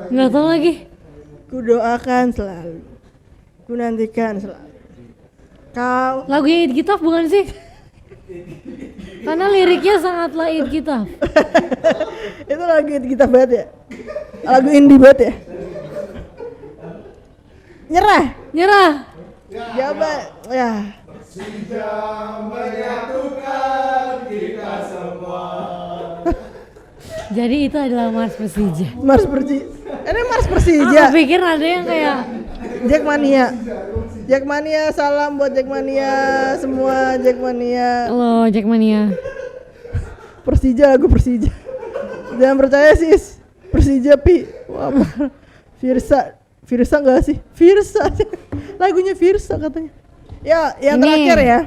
Nggak tahu lagi. Ku doakan selalu, ku nantikan selalu. Kau Lagunya It Gitaf bukan sih? Karena liriknya sangatlah It Gitaf. itu lagu kita banget ya, lagu indie banget ya. Nyerah. Jabat ya. Jadi itu adalah Mars Persija. Mars Persija. Aku pikir ada yang kayak Jackmania, salam buat Jackmania semua, Jackmania. Halo Jackmania. Persija, lagu Persija. Jangan percaya sis, Persija pi. Wah, Virsa enggak sih? Virsa. Lagunya Virsa katanya. Ya, yang Ini. terakhir ya.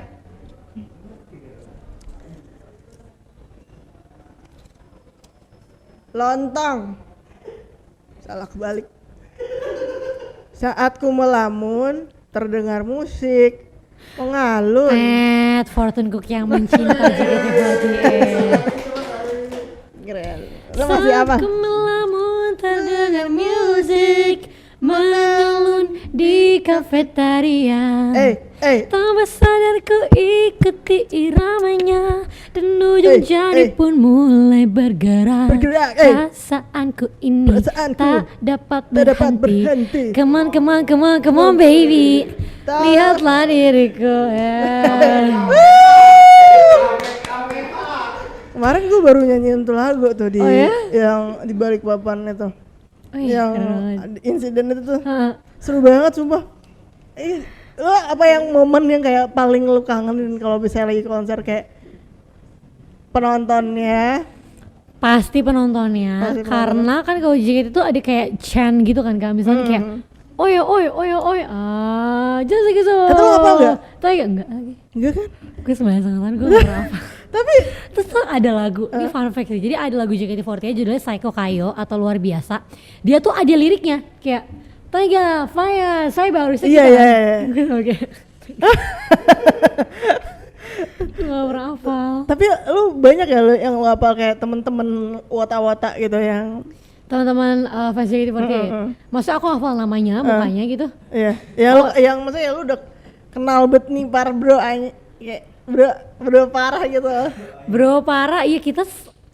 Lontong. Salah kebalik. Saat ku melamun, terdengar musik. Pengalun. Fortune Cook yang mencinta JKT48. Keren. Lo masih apa? Saat ku melamun terdengar musik mengalun di kafetaria. Tanpa sadar ku ikuti iramanya dan ujung jari pun mulai bergerak. Perasaanku ini tak dapat berhenti. Come on baby, lihatlah diriku. Kemarin gue baru nyanyiin tuh lagu tuh di yang di balik papan itu. Yang insiden itu tuh seru banget sumpah. Lo apa yang momen yang kayak paling lu kangenin kalau bisa lagi konser, kayak penontonnya? Pasti penontonnya. Karena kan kalau JKT itu ada kayak chant gitu kan Kak, misalnya kayak oi jangan gitu. Itu lo apa enggak? Tahu enggak lagi? Enggak kan? Gue sebenarnya sangat gue nggak apa. Tapi terus tuh ada lagu, ini fun fact sih. Jadi ada lagu JKT48 judulnya Psycho Kayo atau Luar Biasa. Dia tuh ada liriknya kayak Taiga, Fire, saya baru sih. Iya. Oke. Gak pernah hafal. Tapi lu banyak ya lu yang hafal kayak temen-temen wata-wata gitu yang teman-teman fans JKT48. Maksudnya aku hafal namanya, mukanya gitu. Iya. Ya lu yang maksudnya lu udah kenal bet nih para bro kayak bro parah gitu. Bro parah, iya kita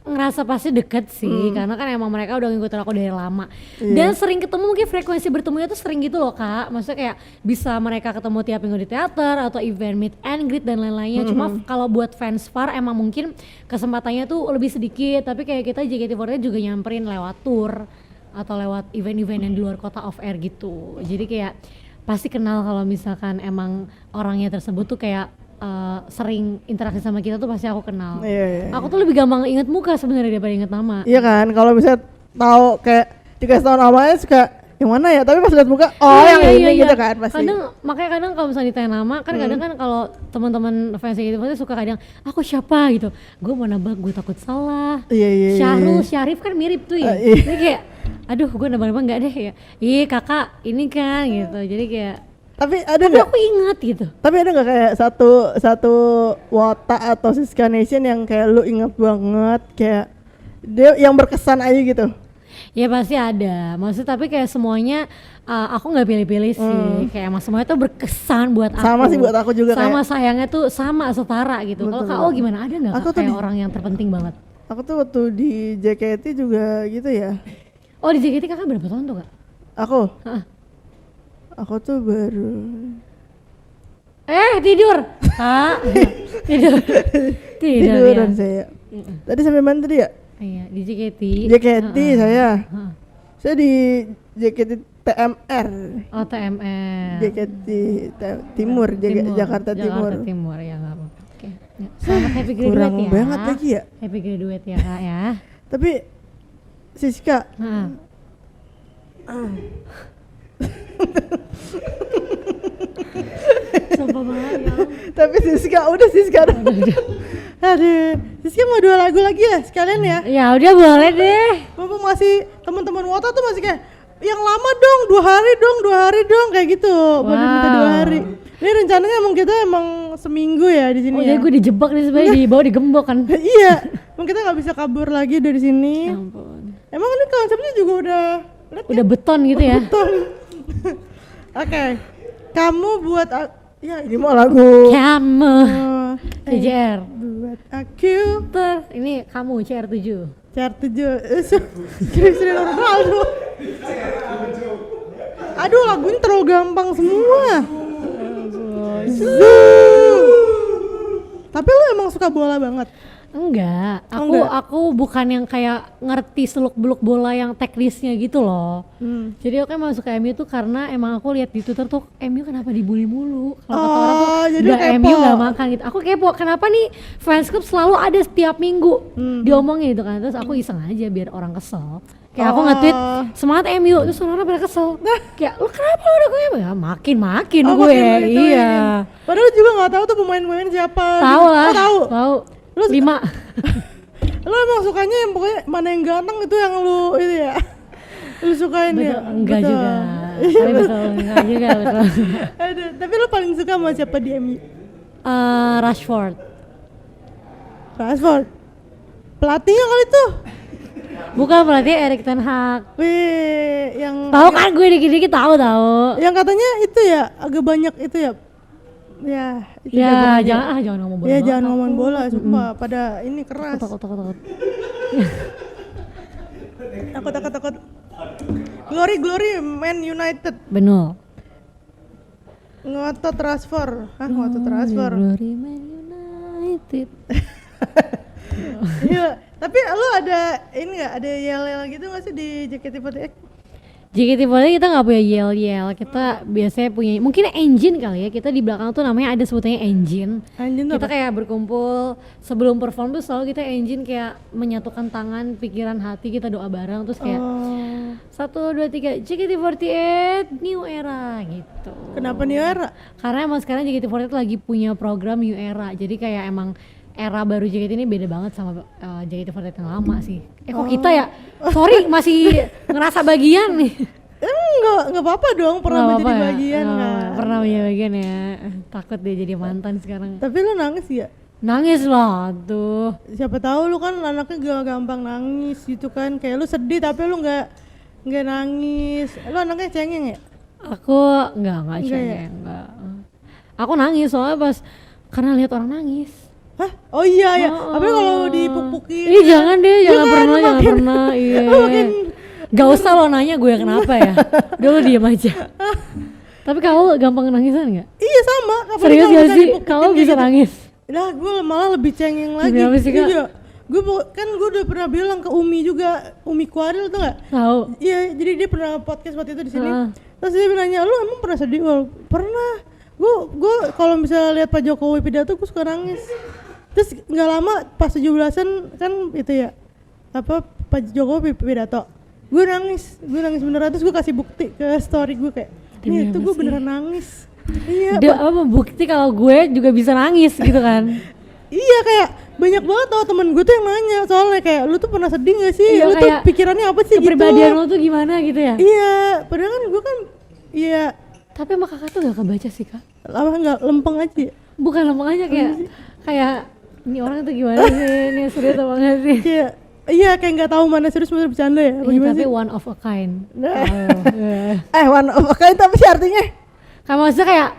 ngerasa pasti deket sih, karena kan emang mereka udah ngikutin aku dari lama. Dan sering ketemu, mungkin frekuensi bertemunya tuh sering gitu loh Kak. Maksudnya kayak bisa mereka ketemu tiap minggu di teater atau event meet and greet dan lain-lainnya. Cuma kalau buat fans Far emang mungkin kesempatannya tuh lebih sedikit, tapi kayak kita JKT48 juga nyamperin lewat tour atau lewat event-event yang di luar kota off air gitu. Jadi kayak pasti kenal kalau misalkan emang orangnya tersebut tuh kayak sering interaksi sama kita tuh pasti aku kenal. Iya. Aku tuh lebih gampang inget muka sebenarnya daripada inget nama. Iya kan, kalau misalnya tahu kayak dikasih tahu namanya suka yang mana ya, tapi pas lihat muka yang ini gitu kan pasti. Makanya kadang kalau misalnya ditanya nama kan kadang kan kalau teman-teman fans gitu pasti suka kadang aku siapa gitu. Gue mau nambah, gue takut salah. Iya. Syahrul, Syarif kan mirip tuh ya. Jadi kayak aduh gue nambah enggak deh ya. Iya kakak ini kan gitu. Jadi kayak Tapi aku ingat gitu. Tapi ada nggak kayak satu Wota atau Siska Nation yang kayak lu ingat banget, kayak dia yang berkesan aja gitu? Ya pasti ada. Maksudnya tapi kayak semuanya aku nggak pilih-pilih sih. Kayak emang semuanya tuh berkesan buat aku. Sama sih buat aku juga. Sama kayak sayangnya tuh sama setara gitu. Kalau Kak gimana, ada nggak kayak orang yang terpenting banget? Aku tuh waktu di JKT juga gitu ya. Oh di JKT kakak berapa tahun tuh Kak? Aku tuh baru tidur. tiduran saya. Tadi sampai mana tadi ya? Iya, di JKT. JKT saya di JKT TMR. Oh TMR. JKT Timur, Jakarta Timur. Jakarta Timur ya nggak apa-apa. Oke. Ya, selamat happy graduate Kurang ya. banget lagi ya. Happy graduate ya kak ya. Tapi Siska, sumpah banget ya. tapi Siska udah. Aduh, Siska mau 2 lagu lagi ya sekalian ya. Ya udah boleh deh. Bapak masih teman-teman Wota tuh masih kayak yang lama dong, 2 hari dong kayak gitu. Pada minta 2 hari. Ini rencananya emang kita seminggu ya di sini. Oh ya. jadi gue dijebak nih sebenarnya di bawah digembok kan. Iya, emang kita nggak bisa kabur lagi dari sini. Ya ampun. Emang ini konsepnya juga Udah beton gitu ya. beton. Oke, kamu buat ya ini mau lagu. Kamu. CJR. Buat aku. Ini kamu CR7. CR7. Cristiano Ronaldo. Aduh, lagunya terlalu gampang semua. Tapi lu emang suka bola banget? Enggak, Enggak. aku bukan yang kayak ngerti seluk-beluk bola yang teknisnya gitu loh. Jadi aku emang suka MU tuh karena emang aku lihat di Twitter tuh MU kenapa dibully mulu. Kalau kata orang tuh jadi udah kepo. MU nggak makan gitu. Aku kepo, kenapa nih fans club selalu ada setiap minggu diomongin gitu kan. Terus aku iseng aja biar orang kesel. Kayak aku nge-tweet semangat MU, terus orang pada kesel. Kayak lu kenapa lu udah gue ya makin gue. makin itu Iya. Padahal juga nggak tahu tuh pemain-pemain siapa. Tahu gitu. lah. Oh, tahu. Tahu. Lu 5. Lu emang sukanya yang pokoknya mana yang ganteng itu yang lu itu ya. Lu sukain ya? Enggak Betul. juga. Tapi betul, enggak juga betul. Aduh, tapi lu paling suka sama siapa di MU? Rashford. Pelatihnya kali tuh. Bukan pelatih Erik ten Hag. Wih, yang Tahu kan gue dikit-dikit tahu. yang katanya itu ya agak banyak itu ya. Ya, itu Ya, jagoannya. jangan ngomong bola. Ya banget. jangan ngomong bola, sumpah pada ini keras. Takut. Takut. Glory Man United. Benar. Ngotot transfer. Ngotot transfer. Glory Man United. Iya, tapi lu ada ini nggak? Ada yel-yel gitu nggak sih di JKT48? JKT48 kita nggak punya yel-yel, kita biasanya punya mungkin engine kali ya, kita di belakang tuh namanya ada sebutannya engine. Anjing tuh Kita apa? kayak berkumpul sebelum perform tuh selalu kita engine kayak menyatukan tangan, pikiran, hati, kita doa bareng terus kayak 1, 2, 3 JKT48 New Era gitu. Kenapa New Era? Karena emang sekarang JKT48 lagi punya program New Era, jadi kayak emang era baru JKT ini beda banget sama JKT48 yang lama sih. Kok kita ya? Sorry masih ngerasa bagian nih. Enggak apa-apa dong, pernah Nggak menjadi apa-apa ya? bagian Oh, kan. Pernah menjadi bagian ya. Takut dia jadi mantan sekarang. Tapi lu nangis ya? Nangis lah tuh. Siapa tahu lu kan anaknya gak gampang nangis gitu kan. Kayak lu sedih tapi lu nggak nangis. Lu anaknya cengeng ya? Aku enggak Enggak cengeng, ya? enggak. Aku nangis soalnya pas karena lihat orang nangis. Hah? Oh iya ya. Tapi kalau dipuk-pukin. Ih jangan deh, jangan Jangan, pernah, jangan makin- pernah. Iya. makin- Gak usah lo nanya gue kenapa ya. Udah lo diem aja. Tapi kamu gampang nangisan nggak? Iya sama. Apalagi Serius kalau gak misalnya sih? dipuk-pukin Kamu kayak bisa gitu. nangis? Lah gue malah lebih cengeng lagi. Demi apa sih, Kak? Iya. Gue udah pernah bilang ke Umi juga, Umi Kuaril tuh nggak? Tahu. Iya, jadi dia pernah podcast waktu itu di sini. Heeh. Terus dia nanya, lu emang pernah sedih? Oh, pernah. Gue kalau misalnya lihat Pak Jokowi pidato gue suka nangis. Terus nggak lama pas 17-an kan itu ya apa Pak Jokowi pidato. Gue nangis beneran, terus gue kasih bukti ke story gue kayak, Demi nih itu apa gue sih? beneran nangis. Iya, Dia apa bukti kalau gue juga bisa nangis gitu kan? iya kayak banyak banget tau temen gue tuh yang nanya soalnya kayak lu tuh pernah sedih gak sih? Iya, Lu tuh kayak pikirannya apa sih gitu? Kepribadian lo tuh gimana gitu ya? Iya, padahal kan gue kan iya Tapi sama kakak tuh gak kebaca sih kak. apa nggak lempeng aja ya? Bukan lempeng aja kayak ini orang tuh gimana sih? Ini serius apa enggak sih? Kayak iya kayak nggak tahu mana serius mana bercanda ya? Iya, Bagaimana tapi sih? one of a kind. Nah. Oh, One of a kind tapi sih artinya Kayak maksudnya kayak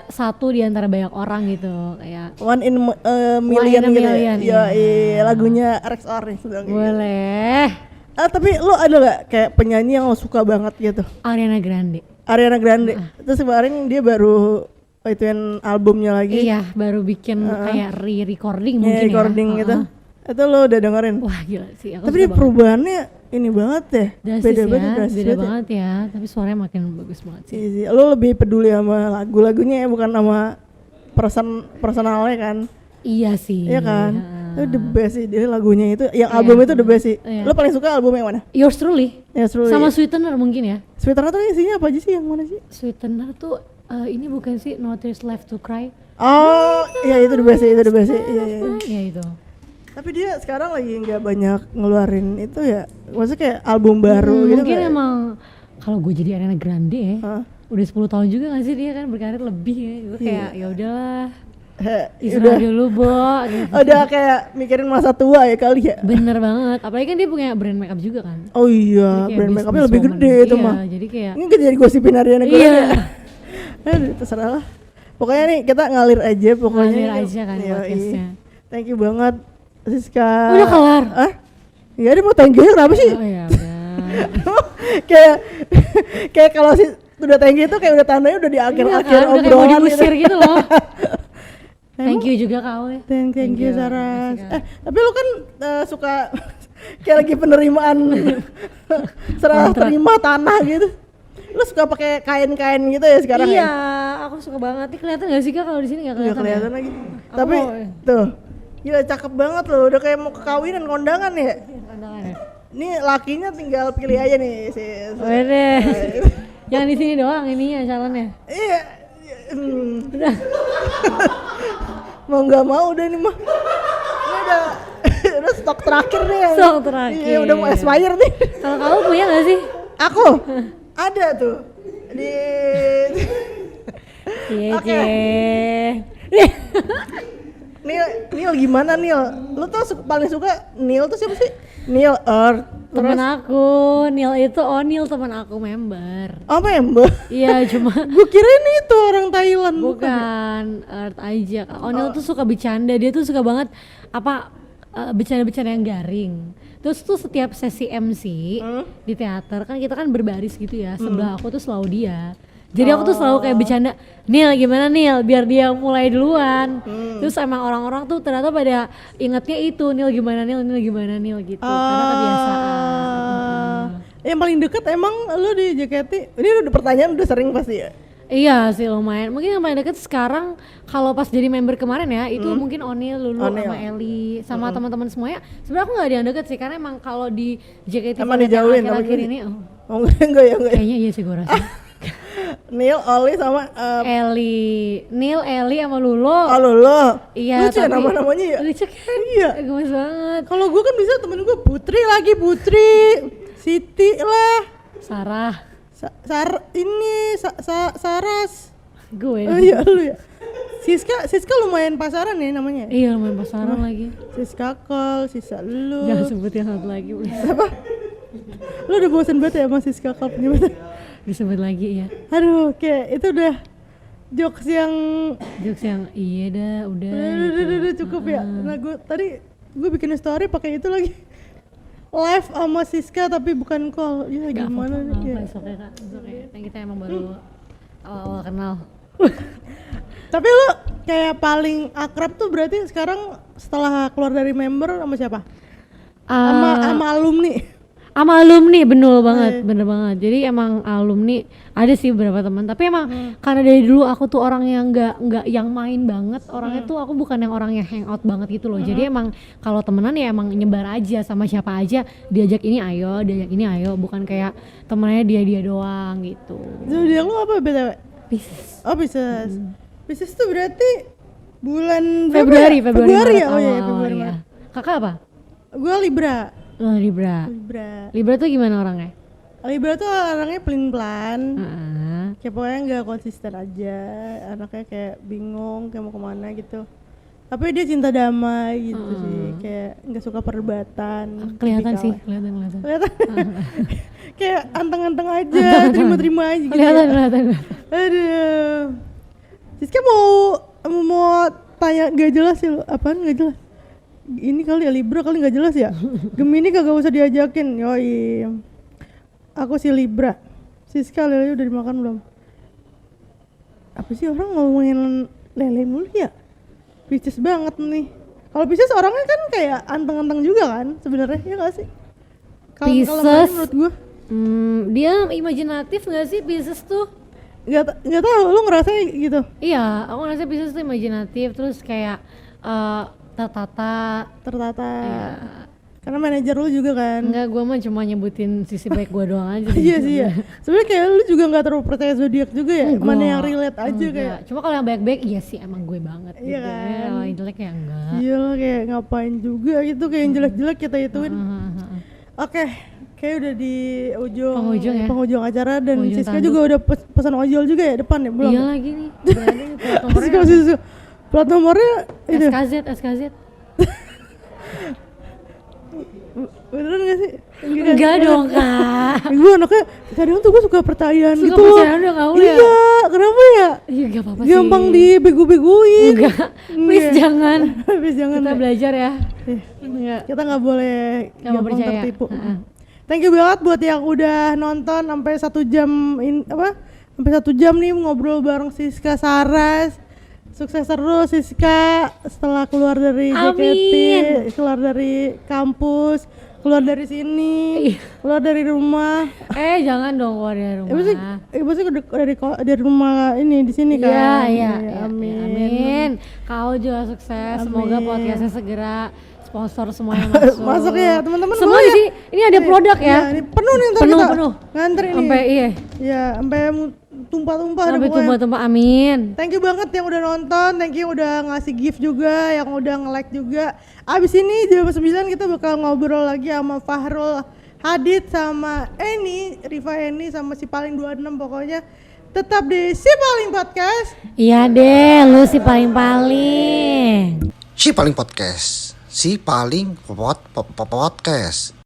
satu di antara banyak orang gitu kayak one in a One million in a gitu million, ya. iya. Lagunya Rex Orange bilang gitu. boleh. Tapi lu ada gak kayak penyanyi yang lo suka banget gitu? Ariana Grande. Ariana Grande. Terus kemarin dia baru ituin albumnya lagi. Iya, baru bikin kayak re-recording Iya, mungkin recording ya. gitu. Itu lo udah dengerin? Wah gila sih. Aku Tapi suka dia banget. perubahannya ini banget ya. Drastis Beda ya, banget, drastis beda banget ya. banget ya. Tapi suaranya makin bagus banget sih. Iya sih. Lo lebih peduli sama lagu-lagunya ya, bukan sama personalnya kan. Iya sih. Iya kan? Heeh. Itu the best sih, dia lagunya itu, yang Iya. album itu the best sih. Iya. Lo paling suka album yang mana? Yours Truly. Ya Truly. Sama Sweetener mungkin ya. Sweetener tuh isinya apa aja sih, yang mana sih? Sweetener tuh ini bukan sih No Tears Left to Cry? Oh, iya itu the best sih, itu the best sih. Iya, iya. Ya itu. Tapi dia sekarang lagi nggak banyak ngeluarin itu ya. Maksudnya kayak album baru gitu. Mungkin nggak? emang kalau gue jadi Ariana Grande ya, Hah? udah 10 tahun juga gak sih dia kan berkarir lebih ya. Gue kayak ya udahlah, udah, istirahat dulu, Bo. Gitu. udah kayak mikirin masa tua ya kali ya. Bener banget. Apalagi kan dia punya brand makeup juga kan. Oh iya, Jadi kayak brand makeupnya lebih businesswoman. gede itu Iya, mah. jadi kayak Ini kan jadi gosipin Ariana Grande. iya. Aduh, terserah lah. Pokoknya nih kita ngalir aja pokoknya. Ngalir aja kan Yoi. podcastnya. Thank you banget Siska. Udah kelar? Hah? Iya dia mau thank you kenapa sih? Oh ya udah. kayak kayak kalau si udah thank you itu kayak udah tandanya udah di Iya akhir-akhir kan, udah kayak mau obrolan diusir gitu loh. Thank Emang? you juga Kak Aul ya. Thank you Saras. Jessica. Tapi lu kan suka kayak lagi penerimaan serah Kontrak. terima tanah gitu. Lu suka pakai kain-kain gitu ya sekarang Iya, ya? aku suka banget. Nih kelihatan gak sih Kak kalau di sini gak Iya kelihatan? kelihatan ya? lagi. Aku Tapi mau- tuh, gila cakep banget loh. Udah kayak mau ke kawinan kondangan ya. Iya, pandangan ya. Ini lakinya tinggal pilih aja nih sis. Wede. Yang di sini doang ininya calonnya. Iya. Mau nggak mau udah nih mah. Ini udah stok terakhir nih. Stok terakhir. Iya udah mau expire nih. Kalau kamu punya gak sih? Aku ada tuh di. Iya, Oke. Ceh. Neil gimana Neil? Lu tuh paling suka Neil tuh siapa sih? Neil Earth. Temen aku, Neil itu Neil teman aku member. Oh member. Iya, cuma Gue kirain itu orang Thailand. bukan Earth aja. Neil tuh suka bercanda, dia tuh suka banget apa bercanda-bercanda yang garing. Terus tuh setiap sesi MC di teater kan kita kan berbaris gitu ya. Sebelah aku tuh selalu dia. Jadi aku tuh selalu kayak bercanda, Neil gimana Neil, biar dia mulai duluan. Terus emang orang-orang tuh ternyata pada ingetnya itu, Neil gimana Neil gimana Neil gitu. Karena kebiasaan. Yang paling deket emang lu di JKT. Ini udah pertanyaan udah sering pasti ya. Iya sih lumayan. Mungkin yang paling deket sekarang kalau pas jadi member kemarin ya itu mungkin Onil, Lulu, Onil. sama Eli, sama teman-teman semuanya. Sebenarnya aku nggak ada yang deket sih karena emang kalau di JKT Emang yang dijauhin sama akhir-akhir gini? ini, Oh enggak ya enggak. kayaknya iya sih gue rasa. Neil, Oli sama Eli, Neil, Eli sama Lulu. halo lo. Iya. Lucu ya tapi- nama-namanya ya. Lucu kan? Iya. Gemes banget. Kalau gue kan bisa temen gue Putri lagi Putri, Siti lah, Sarah, Saras. gue. Oh iya lu ya. Siska lumayan pasaran ya namanya. Iya lumayan pasaran lagi. Siska Kol, sisa lu. Jangan sebut yang satu lagi, please. Lu udah bosan banget ya sama Siska Kol punya. Disebut lagi ya. Aduh, kayak itu udah jokes yang Jokes yang iya dah, udah. udah cukup ya. Nah gue bikin story pakai itu lagi. Live sama Siska tapi bukan call. Ya Gak gimana apa-apa, nih ya. it's okay Kak, it's okay. Kan kita emang baru awal-awal kenal. Tapi lu kayak paling akrab tuh berarti sekarang setelah keluar dari member sama siapa? Sama alumni. Sama alumni bener banget. Jadi emang alumni ada sih beberapa teman. Tapi emang karena dari dulu aku tuh orang yang nggak yang main banget. Orangnya tuh aku bukan yang orang yang hangout banget gitu loh. Jadi emang kalau temenan ya emang nyebar aja sama siapa aja. Diajak ini ayo, bukan kayak temennya dia doang gitu. Zodiak lu apa BTW? Pisces. Oh Pisces. Pisces tuh berarti bulan Februari ya? Februari Maret ya? Oh iya awal-awal, Februari iya. Maret. Kakak apa? Gue Libra. Oh, Libra. Libra. Libra tuh gimana orangnya? Libra tuh orangnya pelin-pelan. Heeh. Kayak pokoknya nggak konsisten aja. Anaknya kayak bingung kayak mau kemana gitu. Tapi dia cinta damai gitu sih. Kayak nggak suka perdebatan. Kelihatan tipikal. sih, kelihatan. Kelihatan. Kayak anteng-anteng aja, terima-terima aja gitu. Kelihatan. Aduh. Siska mau tanya gak jelas ya, apaan gak jelas? Ini kali ya Libra kali gak jelas ya. Gemini kagak usah diajakin. Yoi. Aku si Libra. Siska lele udah dimakan belum? Apa sih orang ngomongin lele mulu ya? Pisces banget nih. Kalau Pisces orangnya kan kayak anteng-anteng juga kan sebenarnya, ya gak sih? Kalau Pisces. menurut gue Dia imajinatif gak sih Pisces tuh? nggak tahu, lu ngerasa gitu? Iya, aku ngerasa Pisces tuh imajinatif, terus kayak tertata. Tertata. Iya. Karena manajer lu juga kan. Enggak, gue mah cuma nyebutin sisi baik gue doang aja. Iya sih ya. Sebenarnya kayak lu juga nggak terlalu percaya zodiak juga ya. Enggak. Mana yang relate aja Enggak. kayak. Cuma kalau yang baik-baik iya sih emang gue banget Iya gitu. kan? Kalau yang jelek ya enggak. Iya lah, kayak ngapain juga gitu, kayak yang jelek-jelek kita ituin. Oke, kayak udah di Penghujung ya? penghujung acara dan Penghujung Siska tanduk. juga udah pesan ojol juga ya depan ya, belum? Iya lagi nih. Udah ada nih plat nomornya. Siska. Plat nomornya itu. SKZ. Beneran gak sih? Enggak dong kak. Gue anaknya kadang tuh gue suka pertanyaan Suka gitu. percayaan udah gaul ya? Iya, kenapa ya? Iya gak apa-apa sih. Gampang dibego-begoin. Enggak, please jangan. Please jangan. Kita deh. belajar ya. Eh, Enggak. Kita nggak boleh Nggak mau gampang percaya. tertipu. Heeh. Thank you banget buat yang udah nonton sampai 1 jam sampai 1 jam nih ngobrol bareng Siska Saras. Sukses terus Siska setelah keluar dari JKT, keluar dari kampus, keluar dari sini, keluar dari rumah. Jangan dong keluar dari rumah. Maksudnya dari rumah ini di sini kan. Iya. Amin. Amin. Kau juga sukses. Semoga Amin. podcastnya segera sponsor semuanya masuk. Masuk ya teman-teman. Semua boleh sih. Ini ada produk Iya, ya. ini penuh nih ntar Penuh, kita penuh. ngantri nih. Sampai Ya, sampai tumpah-tumpah deh sampai pokoknya. tumpah-tumpah. Amin. Thank you banget yang udah nonton, thank you udah ngasih gift juga, yang udah nge-like juga. Abis ini jam 9 kita bakal ngobrol lagi sama Fahrul Hadid sama Riva Eni sama si Paling 26 pokoknya. Tetap di Si Paling Podcast. Iya deh, lu sih paling-paling. Si paling podcast. Si paling podcast.